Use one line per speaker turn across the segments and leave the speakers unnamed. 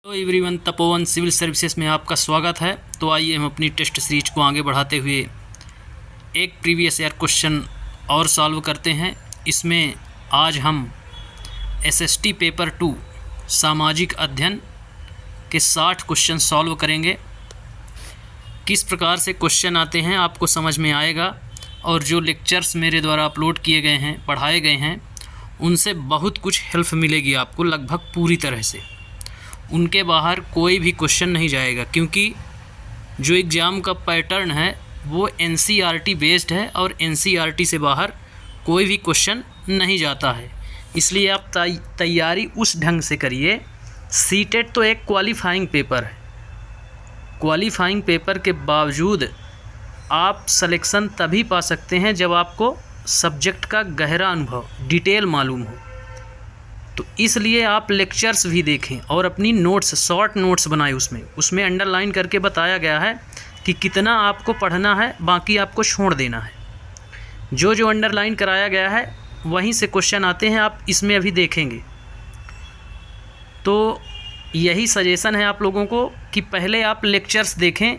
तो everyone, Tapovan civil services में आपका स्वागत है। तो आइए हम अपनी टेस्ट सीरीज को आगे बढ़ाते हुए एक प्रीवियस ईयर क्वेश्चन और सॉल्व करते हैं। इसमें आज हम एसएसटी पेपर 2 सामाजिक अध्ययन के 60 क्वेश्चन सॉल्व करेंगे। किस प्रकार से क्वेश्चन आते हैं आपको समझ में आएगा, और जो लेक्चर्स मेरे द्वारा अपलोड किए गए हैं, पढ़ाए गए हैं, उनसे बहुत कुछ हेल्प मिलेगी आपको, लगभग पूरी तरह से। उनके बाहर कोई भी क्वेश्चन नहीं जाएगा, क्योंकि जो एग्ज़ाम का पैटर्न है वो एनसीईआरटी बेस्ड है और एनसीईआरटी से बाहर कोई भी क्वेश्चन नहीं जाता है। इसलिए आप तैयारी उस ढंग से करिए। सीटेट तो एक क्वालिफाइंग पेपर है। क्वालिफाइंग पेपर के बावजूद आप सिलेक्शन तभी पा सकते हैं जब आपको सब्जेक्ट का गहरा अनुभव, डिटेल मालूम हो। तो इसलिए आप लेक्चर्स भी देखें और अपनी नोट्स, शॉर्ट नोट्स बनाएं। उसमें अंडरलाइन करके बताया गया है कि कितना आपको पढ़ना है, बाकी आपको छोड़ देना है। जो जो अंडरलाइन कराया गया है वहीं से क्वेश्चन आते हैं, आप इसमें अभी देखेंगे। तो यही सजेशन है आप लोगों को कि पहले आप लेक्चर्स देखें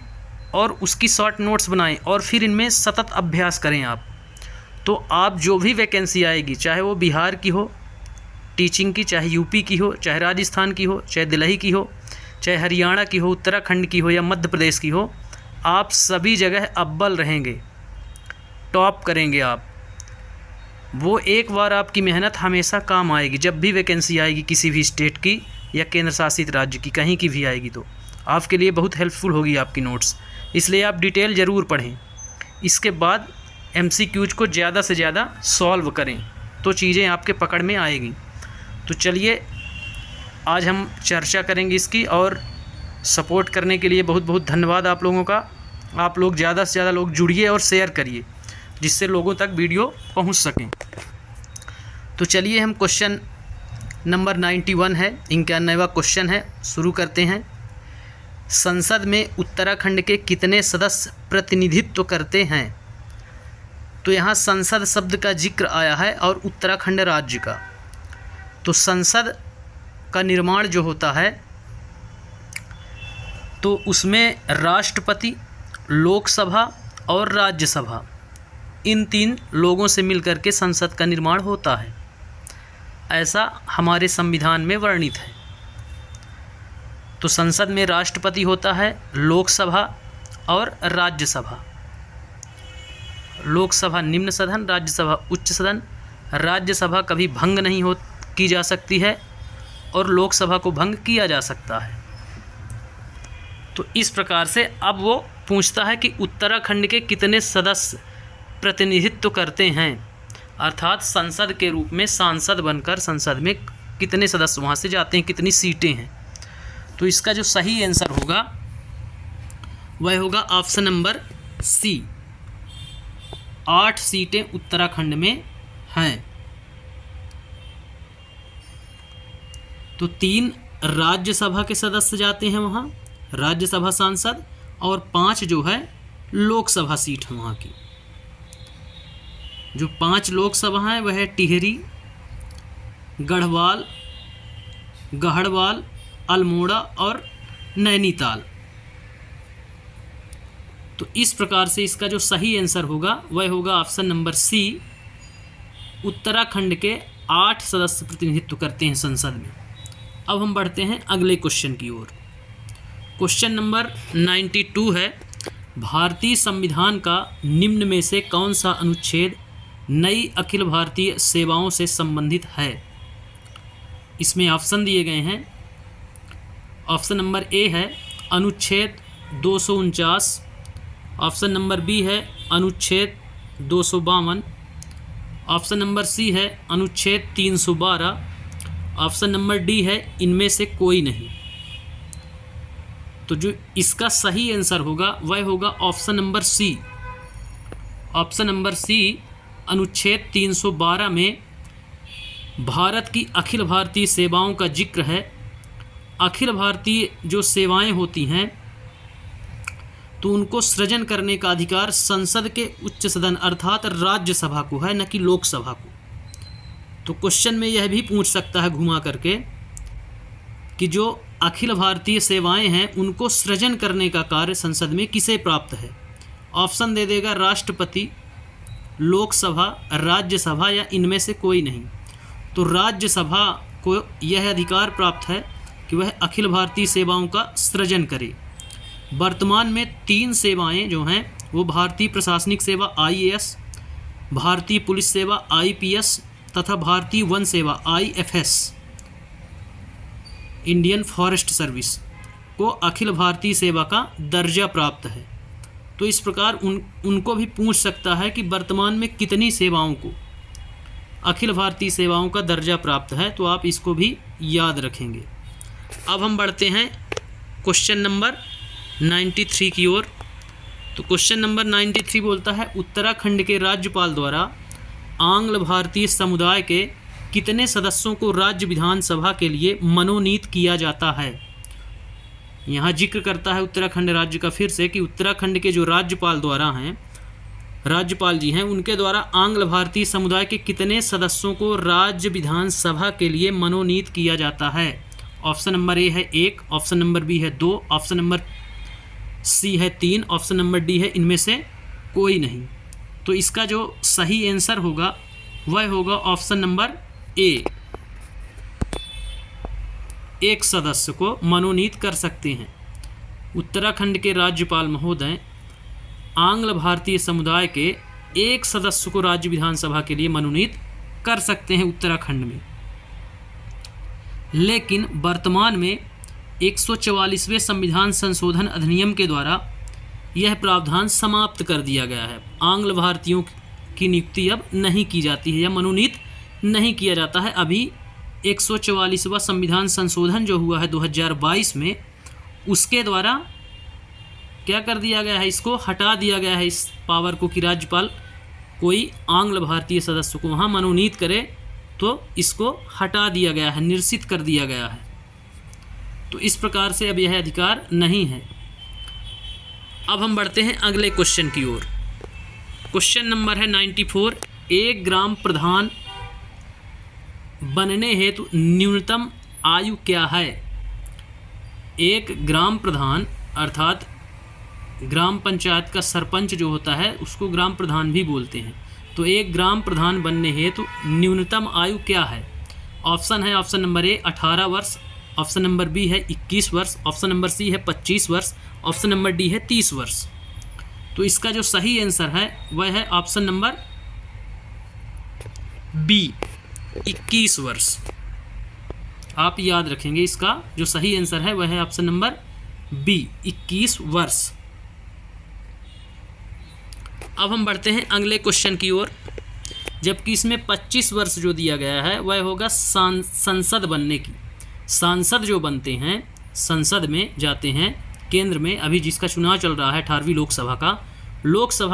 और उसकी शॉर्ट नोट्स बनाएं और फिर इनमें सतत अभ्यास करें आप। तो आप जो भी वैकेंसी आएगी, चाहे वो बिहार की हो टीचिंग की, चाहे यूपी की हो, चाहे राजस्थान की हो, चाहे दिल्ली की हो, चाहे हरियाणा की हो, उत्तराखंड की हो या मध्य प्रदेश की हो, आप सभी जगह अव्वल रहेंगे, टॉप करेंगे आप। वो एक बार आपकी मेहनत हमेशा काम आएगी। जब भी वैकेंसी आएगी किसी भी स्टेट की या केंद्र शासित राज्य की, कहीं की भी आएगी, तो आपके लिए बहुत हेल्पफुल होगी आपकी नोट्स। इसलिए आप डिटेल ज़रूर पढ़ें। इसके बाद MCQs को ज़्यादा से ज़्यादा सॉल्व करें, तो चीज़ें आपके पकड़ में आएगी। तो चलिए आज हम चर्चा करेंगे इसकी, और सपोर्ट करने के लिए बहुत बहुत धन्यवाद आप लोगों का। आप लोग ज़्यादा से ज़्यादा लोग जुड़िए और शेयर करिए, जिससे लोगों तक वीडियो पहुंच सकें। तो चलिए हम क्वेश्चन नंबर 91 है, 91वां क्वेश्चन है, शुरू करते हैं। संसद में उत्तराखंड के कितने सदस्य प्रतिनिधित्व करते हैं? तो यहाँ संसद शब्द का जिक्र आया है और उत्तराखंड राज्य का। तो संसद का निर्माण जो होता है, तो उसमें राष्ट्रपति, लोकसभा और राज्यसभा, इन 3 लोगों से मिलकर के संसद का निर्माण होता है। ऐसा हमारे संविधान में वर्णित है। तो संसद में राष्ट्रपति होता है, लोकसभा और राज्यसभा। लोकसभा निम्न सदन, राज्यसभा उच्च सदन। राज्यसभा कभी भंग नहीं की जा सकती है और लोकसभा को भंग किया जा सकता है। तो इस प्रकार से अब वो पूछता है कि उत्तराखंड के कितने सदस्य प्रतिनिधित्व करते हैं, अर्थात संसद के रूप में सांसद बनकर संसद में कितने सदस्य वहाँ से जाते हैं, कितनी सीटें हैं। तो इसका जो सही आंसर होगा वह होगा ऑप्शन नंबर सी, 8 सीटें उत्तराखंड में हैं। तो 3 राज्यसभा के सदस्य जाते हैं वहाँ, राज्यसभा सांसद, और 5 जो है लोकसभा सीट है वहाँ की। जो 5 लोकसभा हैं वह है टिहरी, गढ़वाल, अल्मोड़ा और नैनीताल। तो इस प्रकार से इसका जो सही आंसर होगा वह होगा ऑप्शन नंबर सी, उत्तराखंड के 8 सदस्य प्रतिनिधित्व करते हैं संसद में। अब हम बढ़ते हैं अगले क्वेश्चन की ओर। क्वेश्चन नंबर 92 है, भारतीय संविधान का निम्न में से कौन सा अनुच्छेद नई अखिल भारतीय सेवाओं से संबंधित है? इसमें ऑप्शन दिए गए हैं। ऑप्शन नंबर ए है अनुच्छेद 249, ऑप्शन नंबर बी है अनुच्छेद 252, ऑप्शन नंबर सी है अनुच्छेद 312, ऑप्शन नंबर डी है इनमें से कोई नहीं। तो जो इसका सही आंसर होगा वह होगा option number C. Option number C, अनुच्छेद 312 में भारत की अखिल भारतीय सेवाओं का जिक्र है। अखिल भारतीय जो सेवाएं होती हैं, तो उनको सृजन करने का अधिकार संसद के उच्च सदन अर्थात राज्यसभा को है, न कि लोकसभा को। तो क्वेश्चन में यह भी पूछ सकता है घुमा करके कि जो अखिल भारतीय सेवाएं हैं उनको सृजन करने का कार्य संसद में किसे प्राप्त है? ऑप्शन दे देगा राष्ट्रपति, लोकसभा, राज्यसभा या इनमें से कोई नहीं। तो राज्यसभा को यह अधिकार प्राप्त है कि वह अखिल भारतीय सेवाओं का सृजन करे। वर्तमान में 3 सेवाएं जो हैं वो भारतीय प्रशासनिक सेवा IAS, भारतीय पुलिस सेवा IPS तथा भारतीय वन सेवा IFS, इंडियन फॉरेस्ट सर्विस को अखिल भारतीय सेवा का दर्जा प्राप्त है। तो इस प्रकार उनको भी पूछ सकता है कि वर्तमान में कितनी सेवाओं को अखिल भारतीय सेवाओं का दर्जा प्राप्त है, तो आप इसको भी याद रखेंगे। अब हम बढ़ते हैं क्वेश्चन नंबर 93 की ओर। तो क्वेश्चन नंबर 93 बोलता है उत्तराखंड के राज्यपाल द्वारा आंग्ल भारतीय समुदाय के कितने सदस्यों को राज्य विधानसभा के लिए मनोनीत किया जाता है? यहाँ जिक्र करता है उत्तराखंड राज्य का फिर से कि उत्तराखंड के जो राज्यपाल द्वारा हैं, राज्यपाल जी हैं, उनके द्वारा आंग्ल भारतीय समुदाय के कितने सदस्यों को राज्य विधानसभा के लिए मनोनीत किया जाता है? ऑप्शन नंबर ए है 1, ऑप्शन नंबर बी है 2, ऑप्शन नंबर सी है 3, ऑप्शन नंबर डी है इनमें से कोई नहीं। तो इसका जो सही आंसर होगा वह होगा ऑप्शन नंबर ए, 1 सदस्य को मनोनीत कर सकते हैं। उत्तराखंड के राज्यपाल महोदय आंग्ल भारतीय समुदाय के 1 सदस्य को राज्य विधानसभा के लिए मनोनीत कर सकते हैं उत्तराखंड में। लेकिन वर्तमान में 144वें संविधान संशोधन अधिनियम के द्वारा यह प्रावधान समाप्त कर दिया गया है। आंग्ल भारतीयों की नियुक्ति अब नहीं की जाती है या मनोनीत नहीं किया जाता है। अभी 144वां संविधान संशोधन जो हुआ है 2022 में, उसके द्वारा क्या कर दिया गया है, इसको हटा दिया गया है, इस पावर को कि राज्यपाल कोई आंग्ल भारतीय सदस्य को वहाँ मनोनीत करे, तो इसको हटा दिया गया है, निरसित कर दिया गया है। तो इस प्रकार से अब यह अधिकार नहीं है। अब हम बढ़ते हैं अगले क्वेश्चन की ओर। क्वेश्चन नंबर है 94। एक ग्राम प्रधान बनने हेतु न्यूनतम आयु क्या है? एक ग्राम प्रधान अर्थात ग्राम पंचायत का सरपंच जो होता है उसको ग्राम प्रधान भी बोलते हैं। तो एक ग्राम प्रधान बनने हेतु न्यूनतम आयु क्या है? ऑप्शन है ऑप्शन नंबर ए 18 वर्ष, ऑप्शन नंबर बी है 21 वर्ष, ऑप्शन नंबर सी है 25 वर्ष, ऑप्शन नंबर डी है 30 वर्ष। तो इसका जो सही आंसर है वह है ऑप्शन नंबर बी, 21 वर्ष। आप याद रखेंगे, इसका जो सही आंसर है वह है ऑप्शन नंबर बी, 21 वर्ष। अब हम बढ़ते हैं अगले क्वेश्चन की ओर। जबकि इसमें 25 वर्ष जो दिया गया है वह होगा सांसद बनने की। सांसद जो बनते हैं, संसद में जाते हैं, केंद्र में अभी जिसका चुनाव चल रहा है 18वीं लोकसभा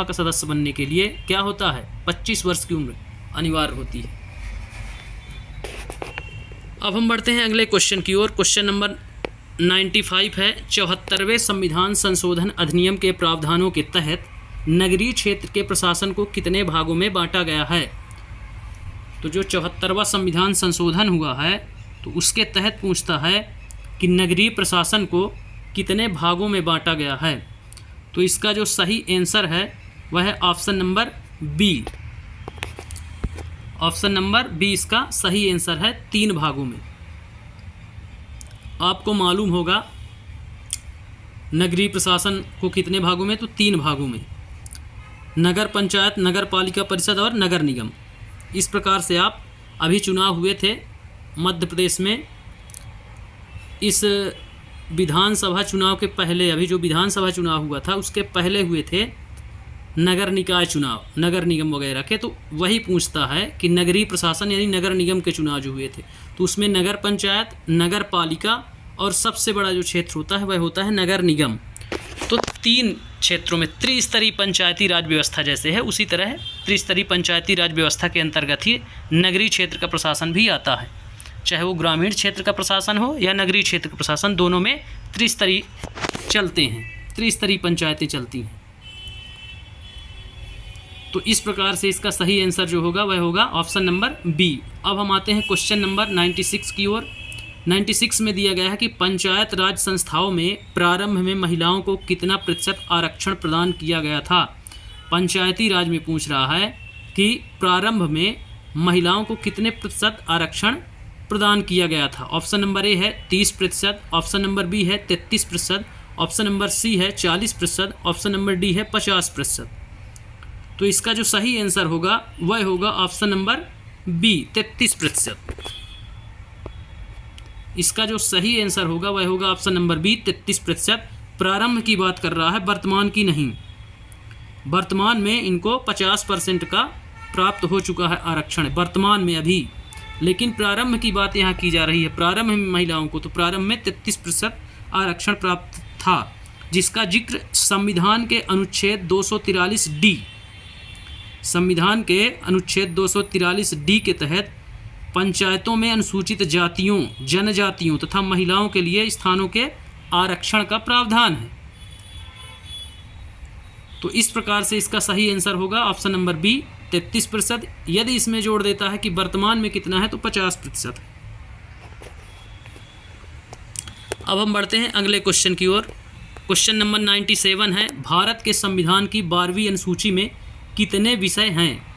का सदस्य बनने के लिए क्या होता है, 25 वर्ष की उम्र अनिवार्य होती है। अब हम बढ़ते हैं अगले क्वेश्चन की ओर। क्वेश्चन नंबर 95 है 74वें संविधान संशोधन अधिनियम के प्रावधानों के तहत नगरीय क्षेत्र के प्रशासन को कितने भागों में बांटा गया है? तो जो 74वां संविधान संशोधन हुआ है तो उसके तहत पूछता है कि नगरीय प्रशासन को कितने भागों में बांटा गया है। तो इसका जो सही आंसर है वह है option number B. Option number B इसका सही आंसर है, 3 भागों में। आपको मालूम होगा नगरीय प्रशासन को कितने भागों में, तो 3 भागों में। नगर पंचायत, नगर पालिका परिषद और नगर निगम। इस प्रकार से आप अभी चुनाव हुए थे मध्य प्रदेश में, इस विधानसभा चुनाव के पहले, अभी जो विधानसभा चुनाव हुआ था उसके पहले हुए थे नगर निकाय चुनाव, नगर निगम वगैरह के। तो वही पूछता है कि नगरीय प्रशासन यानी नगर निगम के चुनाव जो हुए थे तो उसमें नगर पंचायत, नगर पालिका और सबसे बड़ा जो क्षेत्र होता है वह होता है नगर निगम। तो 3 क्षेत्रों में त्रिस्तरीय पंचायती राज व्यवस्था जैसे है उसी तरह त्रिस्तरीय पंचायती राज व्यवस्था के अंतर्गत ही नगरीय क्षेत्र का प्रशासन भी आता है। चाहे वो ग्रामीण क्षेत्र का प्रशासन हो या नगरीय क्षेत्र का प्रशासन, दोनों में त्रिस्तरीय चलते हैं, त्रिस्तरीय पंचायतें चलती हैं। तो इस प्रकार से इसका सही आंसर जो होगा वह होगा ऑप्शन नंबर बी। अब हम आते हैं क्वेश्चन नंबर 96 की ओर। 96 में दिया गया है कि पंचायत राज संस्थाओं में प्रारंभ में महिलाओं को कितना प्रतिशत आरक्षण प्रदान किया गया था। पंचायती राज में पूछ रहा है कि प्रारंभ में महिलाओं को कितने प्रतिशत आरक्षण प्रदान किया गया था। ऑप्शन नंबर ए है 30%, ऑप्शन नंबर बी है 33%, ऑप्शन नंबर सी है 40%, ऑप्शन नंबर डी है 50%। तो इसका जो सही आंसर होगा वह होगा ऑप्शन नंबर बी 33%। इसका जो सही आंसर होगा वह होगा ऑप्शन नंबर बी 33%। प्रारंभ की बात कर रहा है, वर्तमान की नहीं। वर्तमान में इनको 50% का प्राप्त हो चुका है आरक्षण वर्तमान में अभी, लेकिन प्रारंभ की बात यहाँ की जा रही है। प्रारंभ में महिलाओं को तो प्रारंभ में 33% आरक्षण प्राप्त था, जिसका जिक्र संविधान के अनुच्छेद 243 डी, संविधान के अनुच्छेद 243 डी के तहत पंचायतों में अनुसूचित जातियों, जनजातियों तथा महिलाओं के लिए स्थानों के आरक्षण का प्रावधान है। तो इस प्रकार से इसका सही आंसर होगा ऑप्शन नंबर बी 33%। यदि इसमें जोड़ देता है कि वर्तमान में कितना है तो 50% है। अब हम बढ़ते हैं अगले क्वेश्चन की ओर। क्वेश्चन नंबर 97 है, भारत के संविधान की 12वीं अनुसूची में कितने विषय हैं।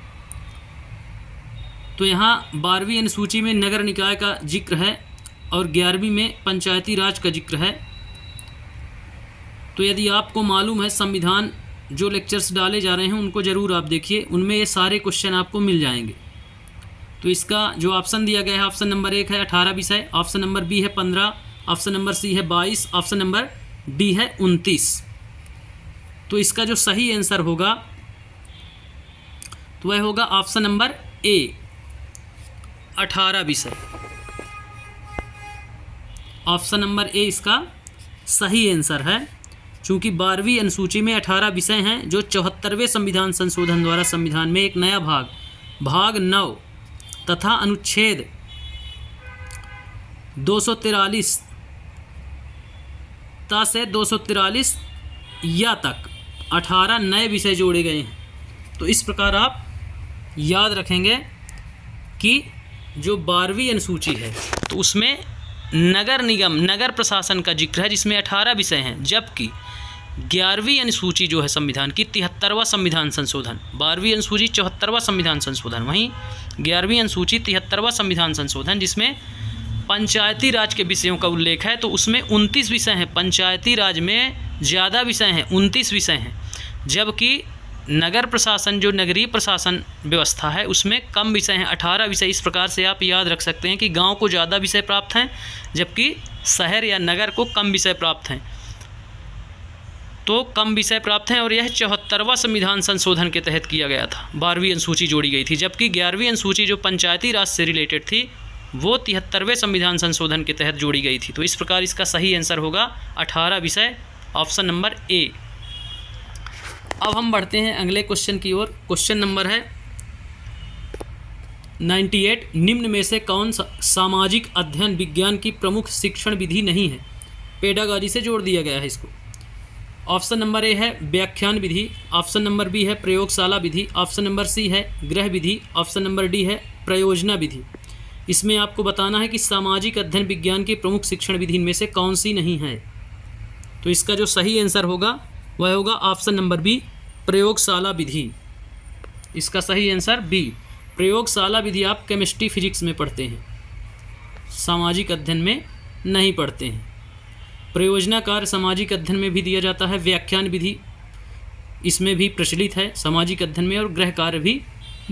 तो यहाँ 12वीं अनुसूची में नगर निकाय का जिक्र है और 11वीं में पंचायती राज का जिक्र है। तो यदि आपको मालूम है संविधान, जो लेक्चर्स डाले जा रहे हैं उनको ज़रूर आप देखिए, उनमें ये सारे क्वेश्चन आपको मिल जाएंगे। तो इसका जो ऑप्शन दिया गया है, ऑप्शन नंबर 1 है 18 विषय, ऑप्शन नंबर बी है 15, ऑप्शन नंबर सी है 22, ऑप्शन नंबर डी है 29। तो इसका जो सही आंसर होगा तो वह होगा ऑप्शन नंबर ए 18 विषय। ऑप्शन नंबर ए इसका सही आंसर है, चूँकि 12वीं अनुसूची में 18 विषय हैं जो 74वें संविधान संशोधन द्वारा संविधान में एक नया भाग 9 तथा अनुच्छेद 243 से 243 या तक 18 नए विषय जोड़े गए हैं। तो इस प्रकार आप याद रखेंगे कि जो 12वीं अनुसूची है तो उसमें नगर निगम, नगर प्रशासन का जिक्र है जिसमें 18 विषय हैं, जबकि 11वीं अनुसूची जो है संविधान की 73वां संविधान संशोधन, 12वीं अनुसूची 74वां संविधान संशोधन, वहीं 11वीं अनुसूची 73वां संविधान संशोधन जिसमें पंचायती राज के विषयों का उल्लेख है। तो उसमें 29 विषय हैं। पंचायती राज में ज़्यादा विषय हैं, 29 विषय हैं, जबकि नगर प्रशासन, जो नगरीय प्रशासन व्यवस्था है, उसमें कम विषय हैं, 18 विषय। इस प्रकार से आप याद रख सकते हैं कि गांव को ज़्यादा विषय प्राप्त हैं जबकि शहर या नगर को कम विषय प्राप्त हैं। तो कम विषय प्राप्त हैं और यह 74वां संविधान संशोधन के तहत किया गया था। 12वीं अनुसूची जोड़ी गई थी, जबकि 11वीं अनुसूची जो पंचायती राज से रिलेटेड थी वो 73वें संविधान संशोधन के तहत जोड़ी गई थी। तो इस प्रकार इसका सही आंसर होगा 18 विषय, ऑप्शन नंबर ए। अब हम बढ़ते हैं अगले क्वेश्चन की ओर। क्वेश्चन नंबर है 98, निम्न में से कौन सा सामाजिक अध्ययन विज्ञान की प्रमुख शिक्षण विधि नहीं है। पेडागॉजी से जोड़ दिया गया है इसको। ऑप्शन नंबर ए है व्याख्यान विधि, ऑप्शन नंबर बी है प्रयोगशाला विधि, ऑप्शन नंबर सी है गृह विधि, ऑप्शन नंबर डी है प्रयोजना विधि। इसमें आपको बताना है कि सामाजिक अध्ययन विज्ञान की प्रमुख शिक्षण विधि में से कौन सी नहीं है। तो इसका जो सही आंसर होगा वह होगा ऑप्शन नंबर बी प्रयोगशाला विधि। इसका सही आंसर बी प्रयोगशाला विधि आप केमिस्ट्री फिजिक्स में पढ़ते हैं, सामाजिक अध्ययन में नहीं पढ़ते हैं। प्रयोजना कार्य सामाजिक अध्ययन में भी दिया जाता है, व्याख्यान विधि इसमें भी प्रचलित है सामाजिक अध्ययन में, और गृह कार्य भी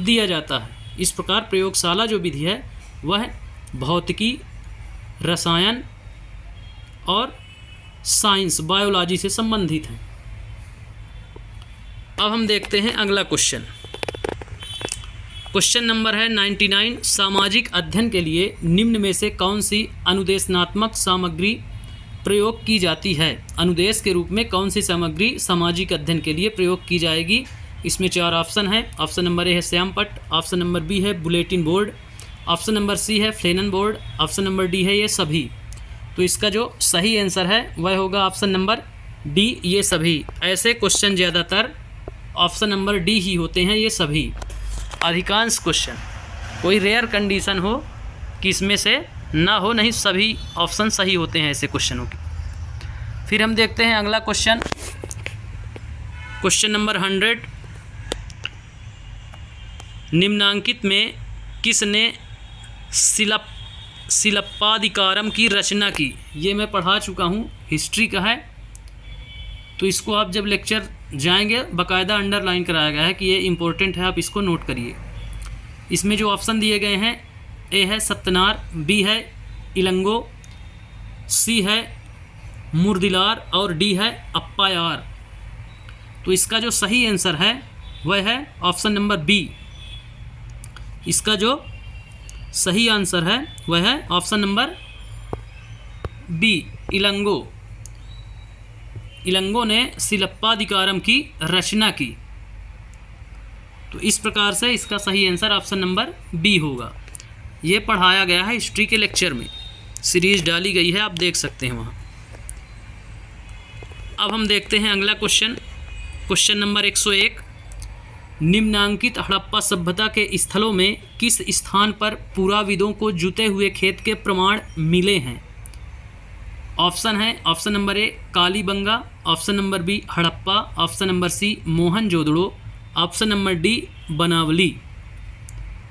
दिया जाता है। इस प्रकार प्रयोगशाला जो विधि है वह भौतिकी, रसायन और साइंस, बायोलॉजी से संबंधित है। अब हम देखते हैं अगला क्वेश्चन। क्वेश्चन नंबर है 99, सामाजिक अध्ययन के लिए निम्न में से कौन सी अनुदेशनात्मक सामग्री प्रयोग की जाती है। अनुदेश के रूप में कौन सी सामग्री सामाजिक अध्ययन के लिए प्रयोग की जाएगी। इसमें 4 ऑप्शन है। ऑप्शन नंबर ए है श्यामपट्ट, ऑप्शन नंबर बी है bulletin board, option number C है flannel board, option number D है ये सभी। तो इसका जो सही आंसर है वह होगा ऑप्शन नंबर डी ये सभी। ऐसे क्वेश्चन ज़्यादातर ऑप्शन नंबर डी ही होते हैं, ये सभी। अधिकांश क्वेश्चन, कोई रेयर कंडीशन हो कि इसमें से ना हो, नहीं सभी ऑप्शन सही होते हैं ऐसे क्वेश्चनों के। फिर हम देखते हैं अगला क्वेश्चन, क्वेश्चन नंबर 100। निम्नांकित में किसने शिलप्पाधिकारम की रचना की? ये मैं पढ़ा चुका हूँ, हिस्ट्री का है, तो इसको आप जब लेक्चर जाएंगे बाकायदा अंडरलाइन कराया गया है कि ये इम्पोर्टेंट है, आप इसको नोट करिए। इसमें जो ऑप्शन दिए गए हैं, ए है सत्तनार, बी है इलंगो, सी है मुर्दिलार और डी है अप्पायार। तो इसका जो सही आंसर है वह है ऑप्शन नंबर बी। इसका जो सही आंसर है वह है option number B, Ilango. Ilango ने शिलप्पाधिकारम की रचना की। तो इस प्रकार से इसका सही आंसर ऑप्शन नंबर बी होगा। ये पढ़ाया गया है हिस्ट्री के लेक्चर में, सीरीज डाली गई है, आप देख सकते हैं वहाँ। अब हम देखते हैं अगला क्वेश्चन, क्वेश्चन नंबर 101। निम्नांकित हड़प्पा सभ्यता के स्थलों में किस स्थान पर पुराविदों को जुते हुए खेत के प्रमाण मिले हैं? ऑप्शन है, option number A Kalibangan, option number B Harappa, option number C Mohenjodaro, option number D Banawali.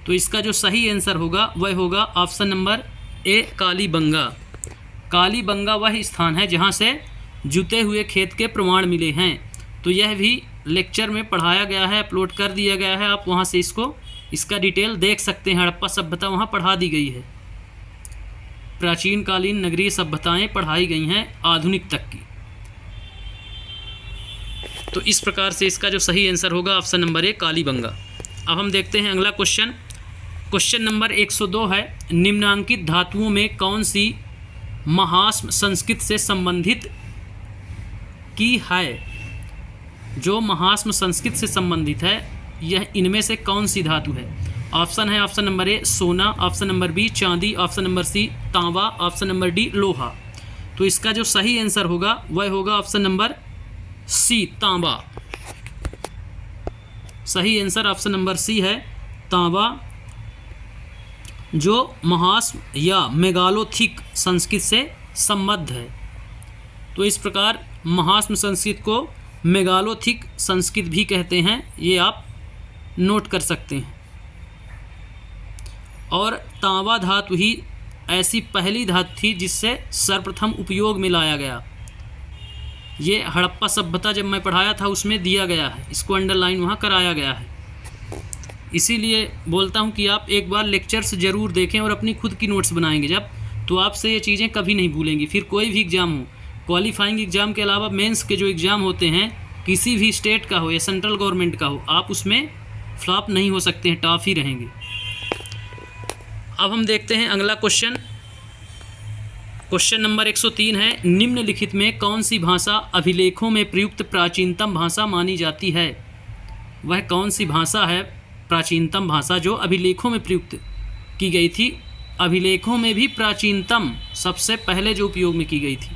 तो इसका जो सही आंसर होगा वह होगा option number A Kalibangan. Kalibangan वह स्थान है जहां से जुते हुए खेत के प्रमाण मिले हैं। तो यह भी लेक्चर में पढ़ाया गया है, अपलोड कर दिया गया है, आप वहां से इसका डिटेल देख सकते हैं। हड़प्पा सभ्यता वहां पढ़ा दी गई है, प्राचीन कालीन नगरीय सभ्यताएं पढ़ाई गई हैं आधुनिक तक की। तो इस प्रकार से इसका जो सही आंसर होगा ऑप्शन नंबर ए कालीबंगा। अब हम देखते हैं अगला क्वेश्चन, क्वेश्चन नंबर 102 है। निम्नांकित धातुओं में कौन सी महास्म संस्कृत से संबंधित की है? जो महास्म संस्कृत से संबंधित है, यह इनमें से कौन सी धातु है? ऑप्शन है, ऑप्शन नंबर ए सोना, ऑप्शन नंबर बी चांदी, ऑप्शन नंबर सी तांबा, ऑप्शन नंबर डी लोहा। तो इसका जो सही आंसर होगा वह होगा ऑप्शन नंबर सी तांबा। सही आंसर ऑप्शन नंबर सी है तांबा, जो महास्म या मेगालोथिक संस्कृत से संबद्ध है। तो इस प्रकार महास्म संस्कृत को मेगालोथिक संस्कृत भी कहते हैं, ये आप नोट कर सकते हैं। और तांबा धातु ही ऐसी पहली धातु थी जिससे सर्वप्रथम उपयोग में लाया गया। ये हड़प्पा सभ्यता जब मैं पढ़ाया था उसमें दिया गया है, इसको अंडरलाइन वहाँ कराया गया है। इसीलिए बोलता हूँ कि आप एक बार लेक्चर्स ज़रूर देखें और अपनी खुद की नोट्स बनाएंगे जब, तो आपसे ये चीज़ें कभी नहीं भूलेंगी। फिर कोई भी एग्ज़ाम हो, क्वालिफाइंग एग्ज़ाम के अलावा मेंस के जो एग्ज़ाम होते हैं, किसी भी स्टेट का हो या सेंट्रल गवर्नमेंट का हो, आप उसमें फ्लॉप नहीं हो सकते हैं, टॉप ही रहेंगे। अब हम देखते हैं अगला क्वेश्चन, क्वेश्चन नंबर 103 है। निम्नलिखित में कौन सी भाषा अभिलेखों में प्रयुक्त प्राचीनतम भाषा मानी जाती है? वह कौन सी भाषा है प्राचीनतम भाषा जो अभिलेखों में प्रयुक्त की गई थी? अभिलेखों में भी प्राचीनतम सबसे पहले जो उपयोग में की गई थी।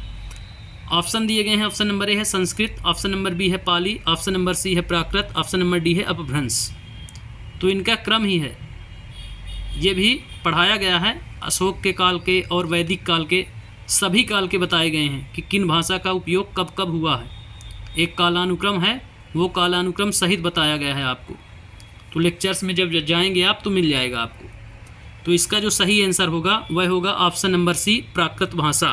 ऑप्शन दिए गए हैं, ऑप्शन नंबर ए है संस्कृत, ऑप्शन नंबर बी है पाली, ऑप्शन नंबर सी है प्राकृत, ऑप्शन नंबर डी है अपभ्रंश। तो इनका क्रम ही है, ये भी पढ़ाया गया है। अशोक के काल के और वैदिक काल के सभी काल के बताए गए हैं कि किन भाषा का उपयोग कब कब हुआ है। एक कालानुक्रम है, वो कालानुक्रम सहित बताया गया है आपको। तो लेक्चर्स में जब जाएंगे आप तो मिल जाएगा आपको। तो इसका जो सही आंसर होगा वह होगा ऑप्शन नंबर सी प्राकृत भाषा।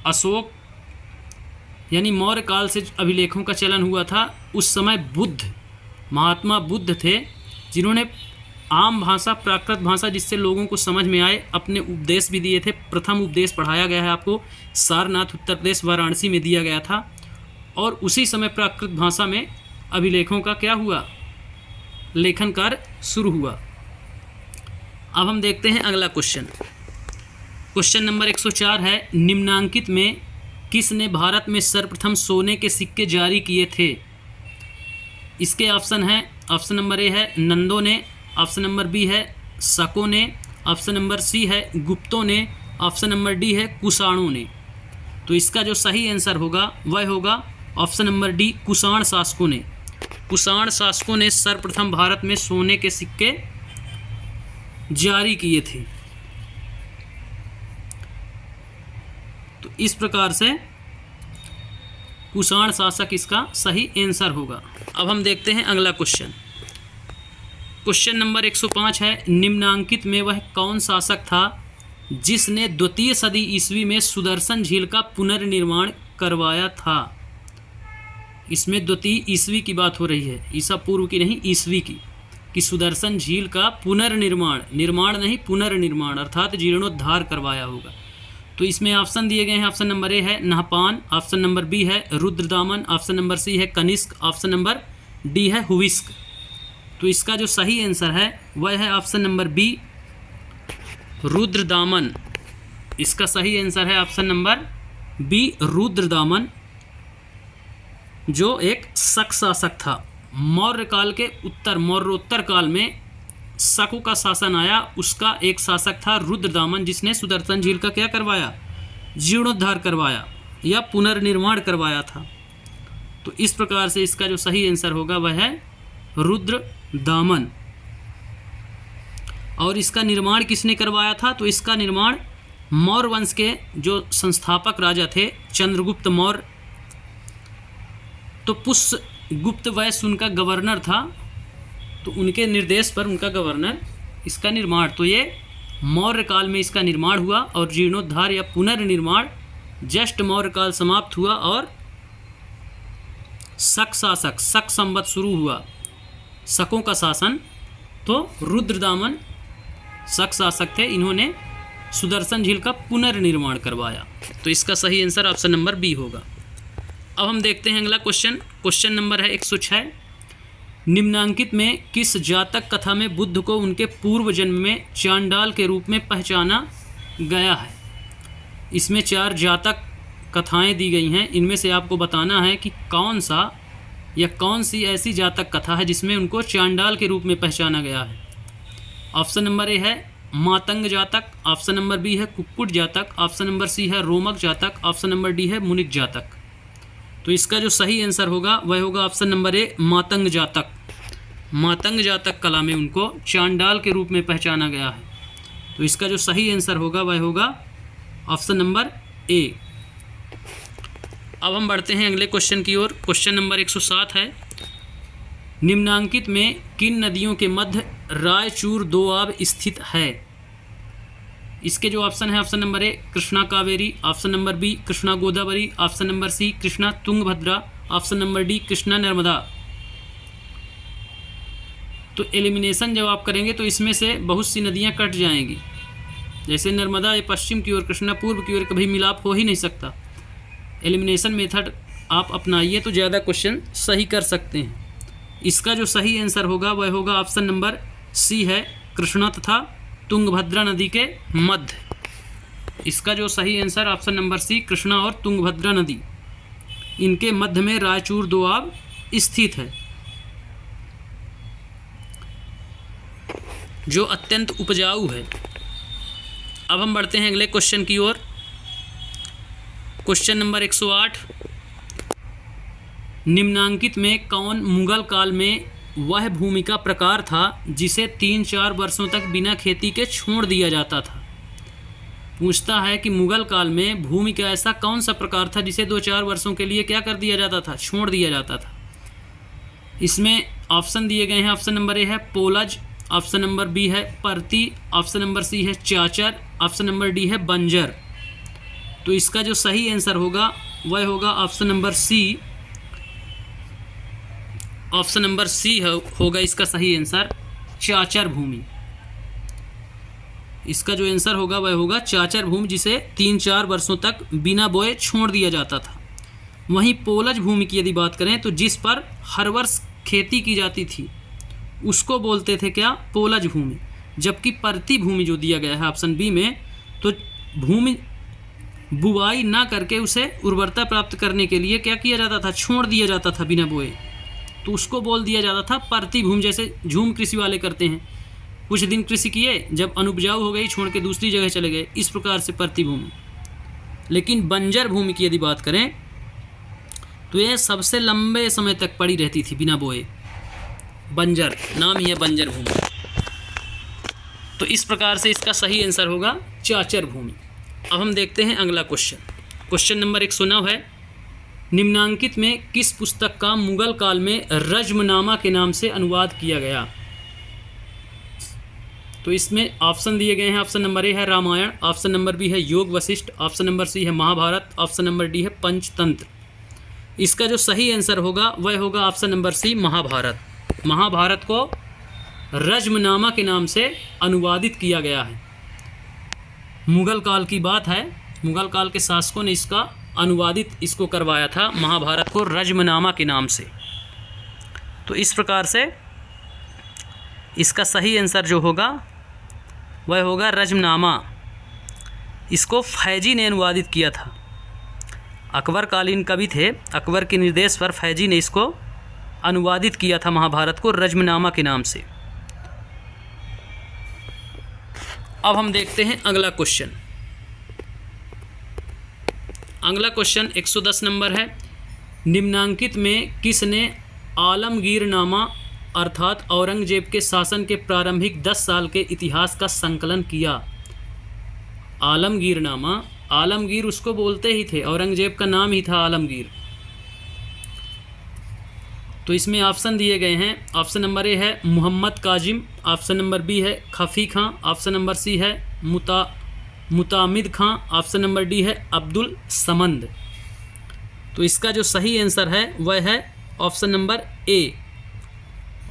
अशोक यानी मौर्य काल से अभिलेखों का चलन हुआ था। उस समय बुद्ध, महात्मा बुद्ध थे जिन्होंने आम भाषा प्राकृत भाषा जिससे लोगों को समझ में आए अपने उपदेश भी दिए थे। प्रथम उपदेश पढ़ाया गया है आपको, सारनाथ उत्तर प्रदेश वाराणसी में दिया गया था। और उसी समय प्राकृत भाषा में अभिलेखों का क्या हुआ, लेखन कार्य शुरू हुआ। अब हम देखते हैं अगला क्वेश्चन, क्वेश्चन नंबर 104 है। निम्नांकित में किसने भारत में सर्वप्रथम सोने के सिक्के जारी किए थे? इसके ऑप्शन हैं, ऑप्शन नंबर ए है नंदों ने, ऑप्शन नंबर बी है शकों ने, ऑप्शन नंबर सी है गुप्तों ने, ऑप्शन नंबर डी है कुषाणों ने। तो इसका जो सही आंसर होगा वह होगा ऑप्शन नंबर डी कुषाण शासकों ने। कुषाण शासकों ने सर्वप्रथम भारत में सोने के सिक्के जारी किए थे। तो इस प्रकार से कुषाण शासक इसका सही आंसर होगा। अब हम देखते हैं अगला क्वेश्चन। क्वेश्चन नंबर 105 है, निम्नांकित में वह कौन शासक था जिसने द्वितीय सदी ईस्वी में सुदर्शन झील का पुनर्निर्माण करवाया था। इसमें द्वितीय ईस्वी की बात हो रही है, ईसा पूर्व की नहीं, ईस्वी की, कि सुदर्शन झील का पुनर्निर्माण, निर्माण नहीं पुनर्निर्माण अर्थात जीर्णोद्धार करवाया होगा। तो इसमें ऑप्शन दिए गए हैं। ऑप्शन नंबर ए है नहपान, ऑप्शन नंबर बी है रुद्रदामन, ऑप्शन नंबर सी है कनिष्क, ऑप्शन नंबर डी है हुविस्क। तो इसका जो सही आंसर है वह है ऑप्शन नंबर बी रुद्रदामन। इसका सही आंसर है ऑप्शन नंबर बी रुद्रदामन, जो एक शक शासक था। मौर्य काल के मौर्योत्तर काल में शकों का शासन आया, उसका एक शासक था रुद्रदामन, जिसने सुदर्शन झील का क्या करवाया, जीर्णोद्धार करवाया या पुनर्निर्माण करवाया था। तो इस प्रकार से इसका जो सही आंसर होगा वह है रुद्रदामन। और इसका निर्माण किसने करवाया था, तो इसका निर्माण मौर्य वंश के जो संस्थापक राजा थे चंद्रगुप्त मौर्य, तो पुष्यगुप्त वैश्य उनका गवर्नर था, तो उनके निर्देश पर उनका गवर्नर इसका निर्माण, तो ये मौर्य काल में इसका निर्माण हुआ। और जीर्णोद्धार या पुनर्निर्माण जस्ट मौर्य काल समाप्त हुआ और शक शासक, शक संवत शुरू हुआ, शकों का शासन। तो रुद्रदामन शक शासक थे, इन्होंने सुदर्शन झील का पुनर्निर्माण करवाया। तो इसका सही आंसर ऑप्शन नंबर बी होगा। अब हम देखते हैं अगला क्वेश्चन। क्वेश्चन नंबर है 106, निम्नांकित में किस जातक कथा में बुद्ध को उनके पूर्व जन्म में चांडाल के रूप में पहचाना गया है। इसमें 4 जातक कथाएं दी गई हैं, इनमें से आपको बताना है कि कौन सा या कौन सी ऐसी जातक कथा है जिसमें उनको चांडाल के रूप में पहचाना गया है। ऑप्शन नंबर ए है मातंग जातक, ऑप्शन नंबर बी है कुक्कुट जातक, ऑप्शन नंबर सी है रोमक जातक, ऑप्शन नंबर डी है मुनिक जातक। तो इसका जो सही आंसर होगा वह होगा ऑप्शन नंबर ए मातंग जातक। मातंग जातक कला में उनको चांडाल के रूप में पहचाना गया है। तो इसका जो सही आंसर होगा वह होगा ऑप्शन नंबर ए। अब हम बढ़ते हैं अगले क्वेश्चन की ओर। क्वेश्चन नंबर 107 है, निम्नांकित में किन नदियों के मध्य रायचूर दोआब स्थित है। इसके जो ऑप्शन है, option number A Krishna Kaveri, option number B Krishna Godavari, option number C Krishna Tungabhadra, option number D Krishna Narmada. तो एलिमिनेशन जब आप करेंगे तो इसमें से बहुत सी नदियां कट जाएंगी। जैसे नर्मदा ये पश्चिम की ओर, कृष्णा पूर्व की ओर, कभी मिलाप हो ही नहीं सकता। एलिमिनेशन मेथड आप अपनाइए तो ज़्यादा क्वेश्चन सही कर सकते हैं। इसका जो सही आंसर होगा वह होगा ऑप्शन नंबर सी है कृष्णा तथा तुंगभद्रा नदी के मध्य। इसका जो सही answer option number C Krishna और तुंगभद्रा नदी, इनके मध्य में रायचूर दोआब स्थित है, जो अत्यंत उपजाऊ है। अब हम बढ़ते हैं अगले क्वेश्चन की ओर। क्वेश्चन नंबर 108, निम्नांकित में कौन मुगल काल में वह भूमि का प्रकार था जिसे 3-4 वर्षों तक बिना खेती के छोड़ दिया जाता था। पूछता है कि मुगल काल में भूमि का ऐसा कौन सा प्रकार था जिसे 2-4 वर्षों के लिए क्या कर दिया जाता था, छोड़ दिया जाता था। इसमें ऑप्शन दिए गए हैं। ऑप्शन नंबर ए है पोलज, ऑप्शन नंबर बी है परती, ऑप्शन नंबर सी है चाचर, ऑप्शन नंबर डी है बंजर। तो इसका जो सही आंसर होगा वह होगा option number C. Option number C होगा इसका सही आंसर, चाचर भूमि। इसका जो आंसर होगा वह होगा चाचर भूमि, जिसे 3-4 वर्षों तक बिना बोए छोड़ दिया जाता था। वहीं पोलज भूमि की यदि बात करें तो जिस पर हर वर्ष खेती की जाती थी उसको बोलते थे क्या, पोलज भूमि। जबकि परती भूमि जो दिया गया है ऑप्शन बी में, तो भूमि बुवाई ना करके उसे उर्वरता प्राप्त करने के लिए क्या किया जाता था, छोड़ दिया जाता था बिना बोए, तो उसको बोल दिया जाता था परती भूमि। जैसे झूम कृषि वाले करते हैं, कुछ दिन कृषि किए, जब अनुपजाऊ हो गई छोड़ के दूसरी जगह चले गए, इस प्रकार से परती भूमि। लेकिन बंजर भूमि की यदि बात करें तो यह सबसे लंबे समय तक पड़ी रहती थी बिना बोए। बंजर नाम ही है बंजर भूमि। तो इस प्रकार से इसका सही आंसर होगा चाचर भूमि। अब हम देखते हैं अगला क्वेश्चन। क्वेश्चन नंबर 109 है, निम्नांकित में किस पुस्तक का मुगल काल में रज्मनामा के नाम से अनुवाद किया गया? तो इसमें ऑप्शन दिए गए हैं। ऑप्शन नंबर ए है रामायण, ऑप्शन नंबर बी है योग वशिष्ठ, ऑप्शन नंबर सी है महाभारत, ऑप्शन नंबर डी है पंचतंत्र। इसका जो सही आंसर होगा वह होगा option number C Mahabharat. Mahabharat को रज्मनामा के नाम से अनुवादित किया गया है। मुगल काल की बात है, मुगल काल के शासकों ने इसको करवाया था, महाभारत को रज्मनामा के नाम से। तो इस प्रकार से इसका सही आंसर जो होगा वह होगा रज्मनामा। इसको फैजी ने अनुवादित किया था। अकबर कालीन कवि थे, अकबर के निर्देश पर फैजी ने इसको अनुवादित किया था महाभारत को रज्मनामा के नाम से। अब हम देखते हैं अगला क्वेश्चन। अगला क्वेश्चन 110 नंबर है, निम्नांकित में किसने आलमगीरनामा अर्थात औरंगजेब के शासन के प्रारंभिक 10 साल के इतिहास का संकलन किया? आलमगीरनामा, आलमगीर उसको बोलते ही थे, औरंगजेब का नाम ही था आलमगीर। तो इसमें ऑप्शन दिए गए हैं। ऑप्शन नंबर ए है Mohammad Kazim, option number B है Khafi Khan, option number C है Mutamid Khan, option number D है अब्दुल समंद। तो इसका जो सही आंसर है वह है option number A.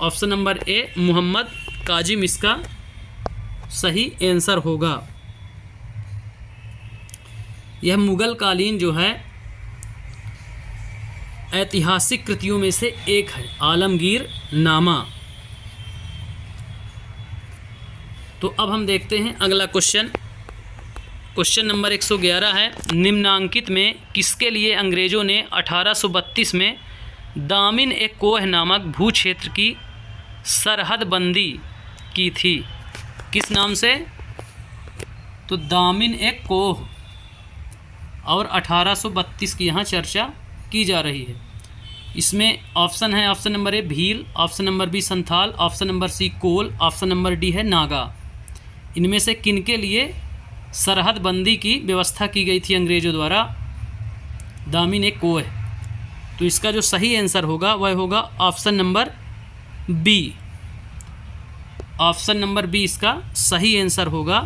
Option number A Mohammad Kazim इसका सही आंसर होगा। यह मुगल कालीन जो है ऐतिहासिक कृतियों में से एक है, आलमगीर नामा। तो अब हम देखते हैं अगला क्वेश्चन। क्वेश्चन नंबर 111 है, निम्नांकित में किसके लिए अंग्रेज़ों ने 1832 में दामिन ए कोह नामक भू क्षेत्र की सरहद बंदी की थी? किस नाम से? तो दामिन ए कोह, और 1832 की यहाँ चर्चा की जा रही है। इसमें ऑप्शन है, option number A Bhil, option number B Santhal, option number C Kol, option number D है नागा। इनमें से किनके लिए सरहद बंदी की व्यवस्था की गई थी अंग्रेज़ों द्वारा? दामिन ए कोह। तो इसका जो सही आंसर होगा वह होगा option number B. Option number B इसका सही आंसर होगा।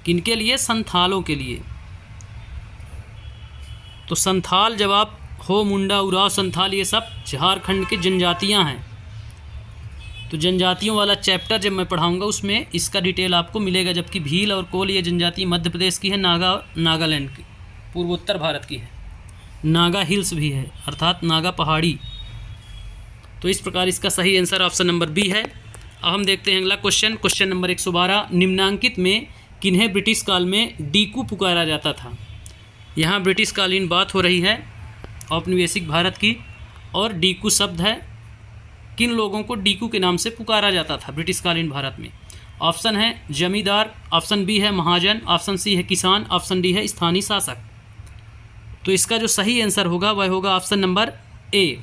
किनके लिए? संथालों के लिए। तो संथाल जब आप हो, मुंडा, उराव, संथाल, ये सब झारखंड के जनजातियां हैं। तो जनजातियों वाला चैप्टर जब मैं पढ़ाऊंगा उसमें इसका डिटेल आपको मिलेगा। जबकि भील और कोल ये जनजाति मध्य प्रदेश की है, नागा और नागालैंड की, पूर्वोत्तर भारत की है। नागा हिल्स भी है, अर्थात नागा पहाड़ी। तो इस प्रकार इसका सही आंसर ऑप्शन नंबर बी है। अब हम देखते हैं अगला क्वेश्चन। क्वेश्चन नंबर 112, निम्नांकित में किन्हें ब्रिटिश काल में डीकू पुकारा जाता था? यहाँ ब्रिटिश कालीन बात हो रही है औपनिवेशिक भारत की, और डीकू शब्द है। किन लोगों को डीकू के नाम से पुकारा जाता था ब्रिटिश कालीन भारत में? ऑप्शन है जमींदार, ऑप्शन बी है महाजन, ऑप्शन सी है किसान, ऑप्शन डी है स्थानीय शासक। तो इसका जो सही आंसर होगा वह होगा ऑप्शन नंबर ए।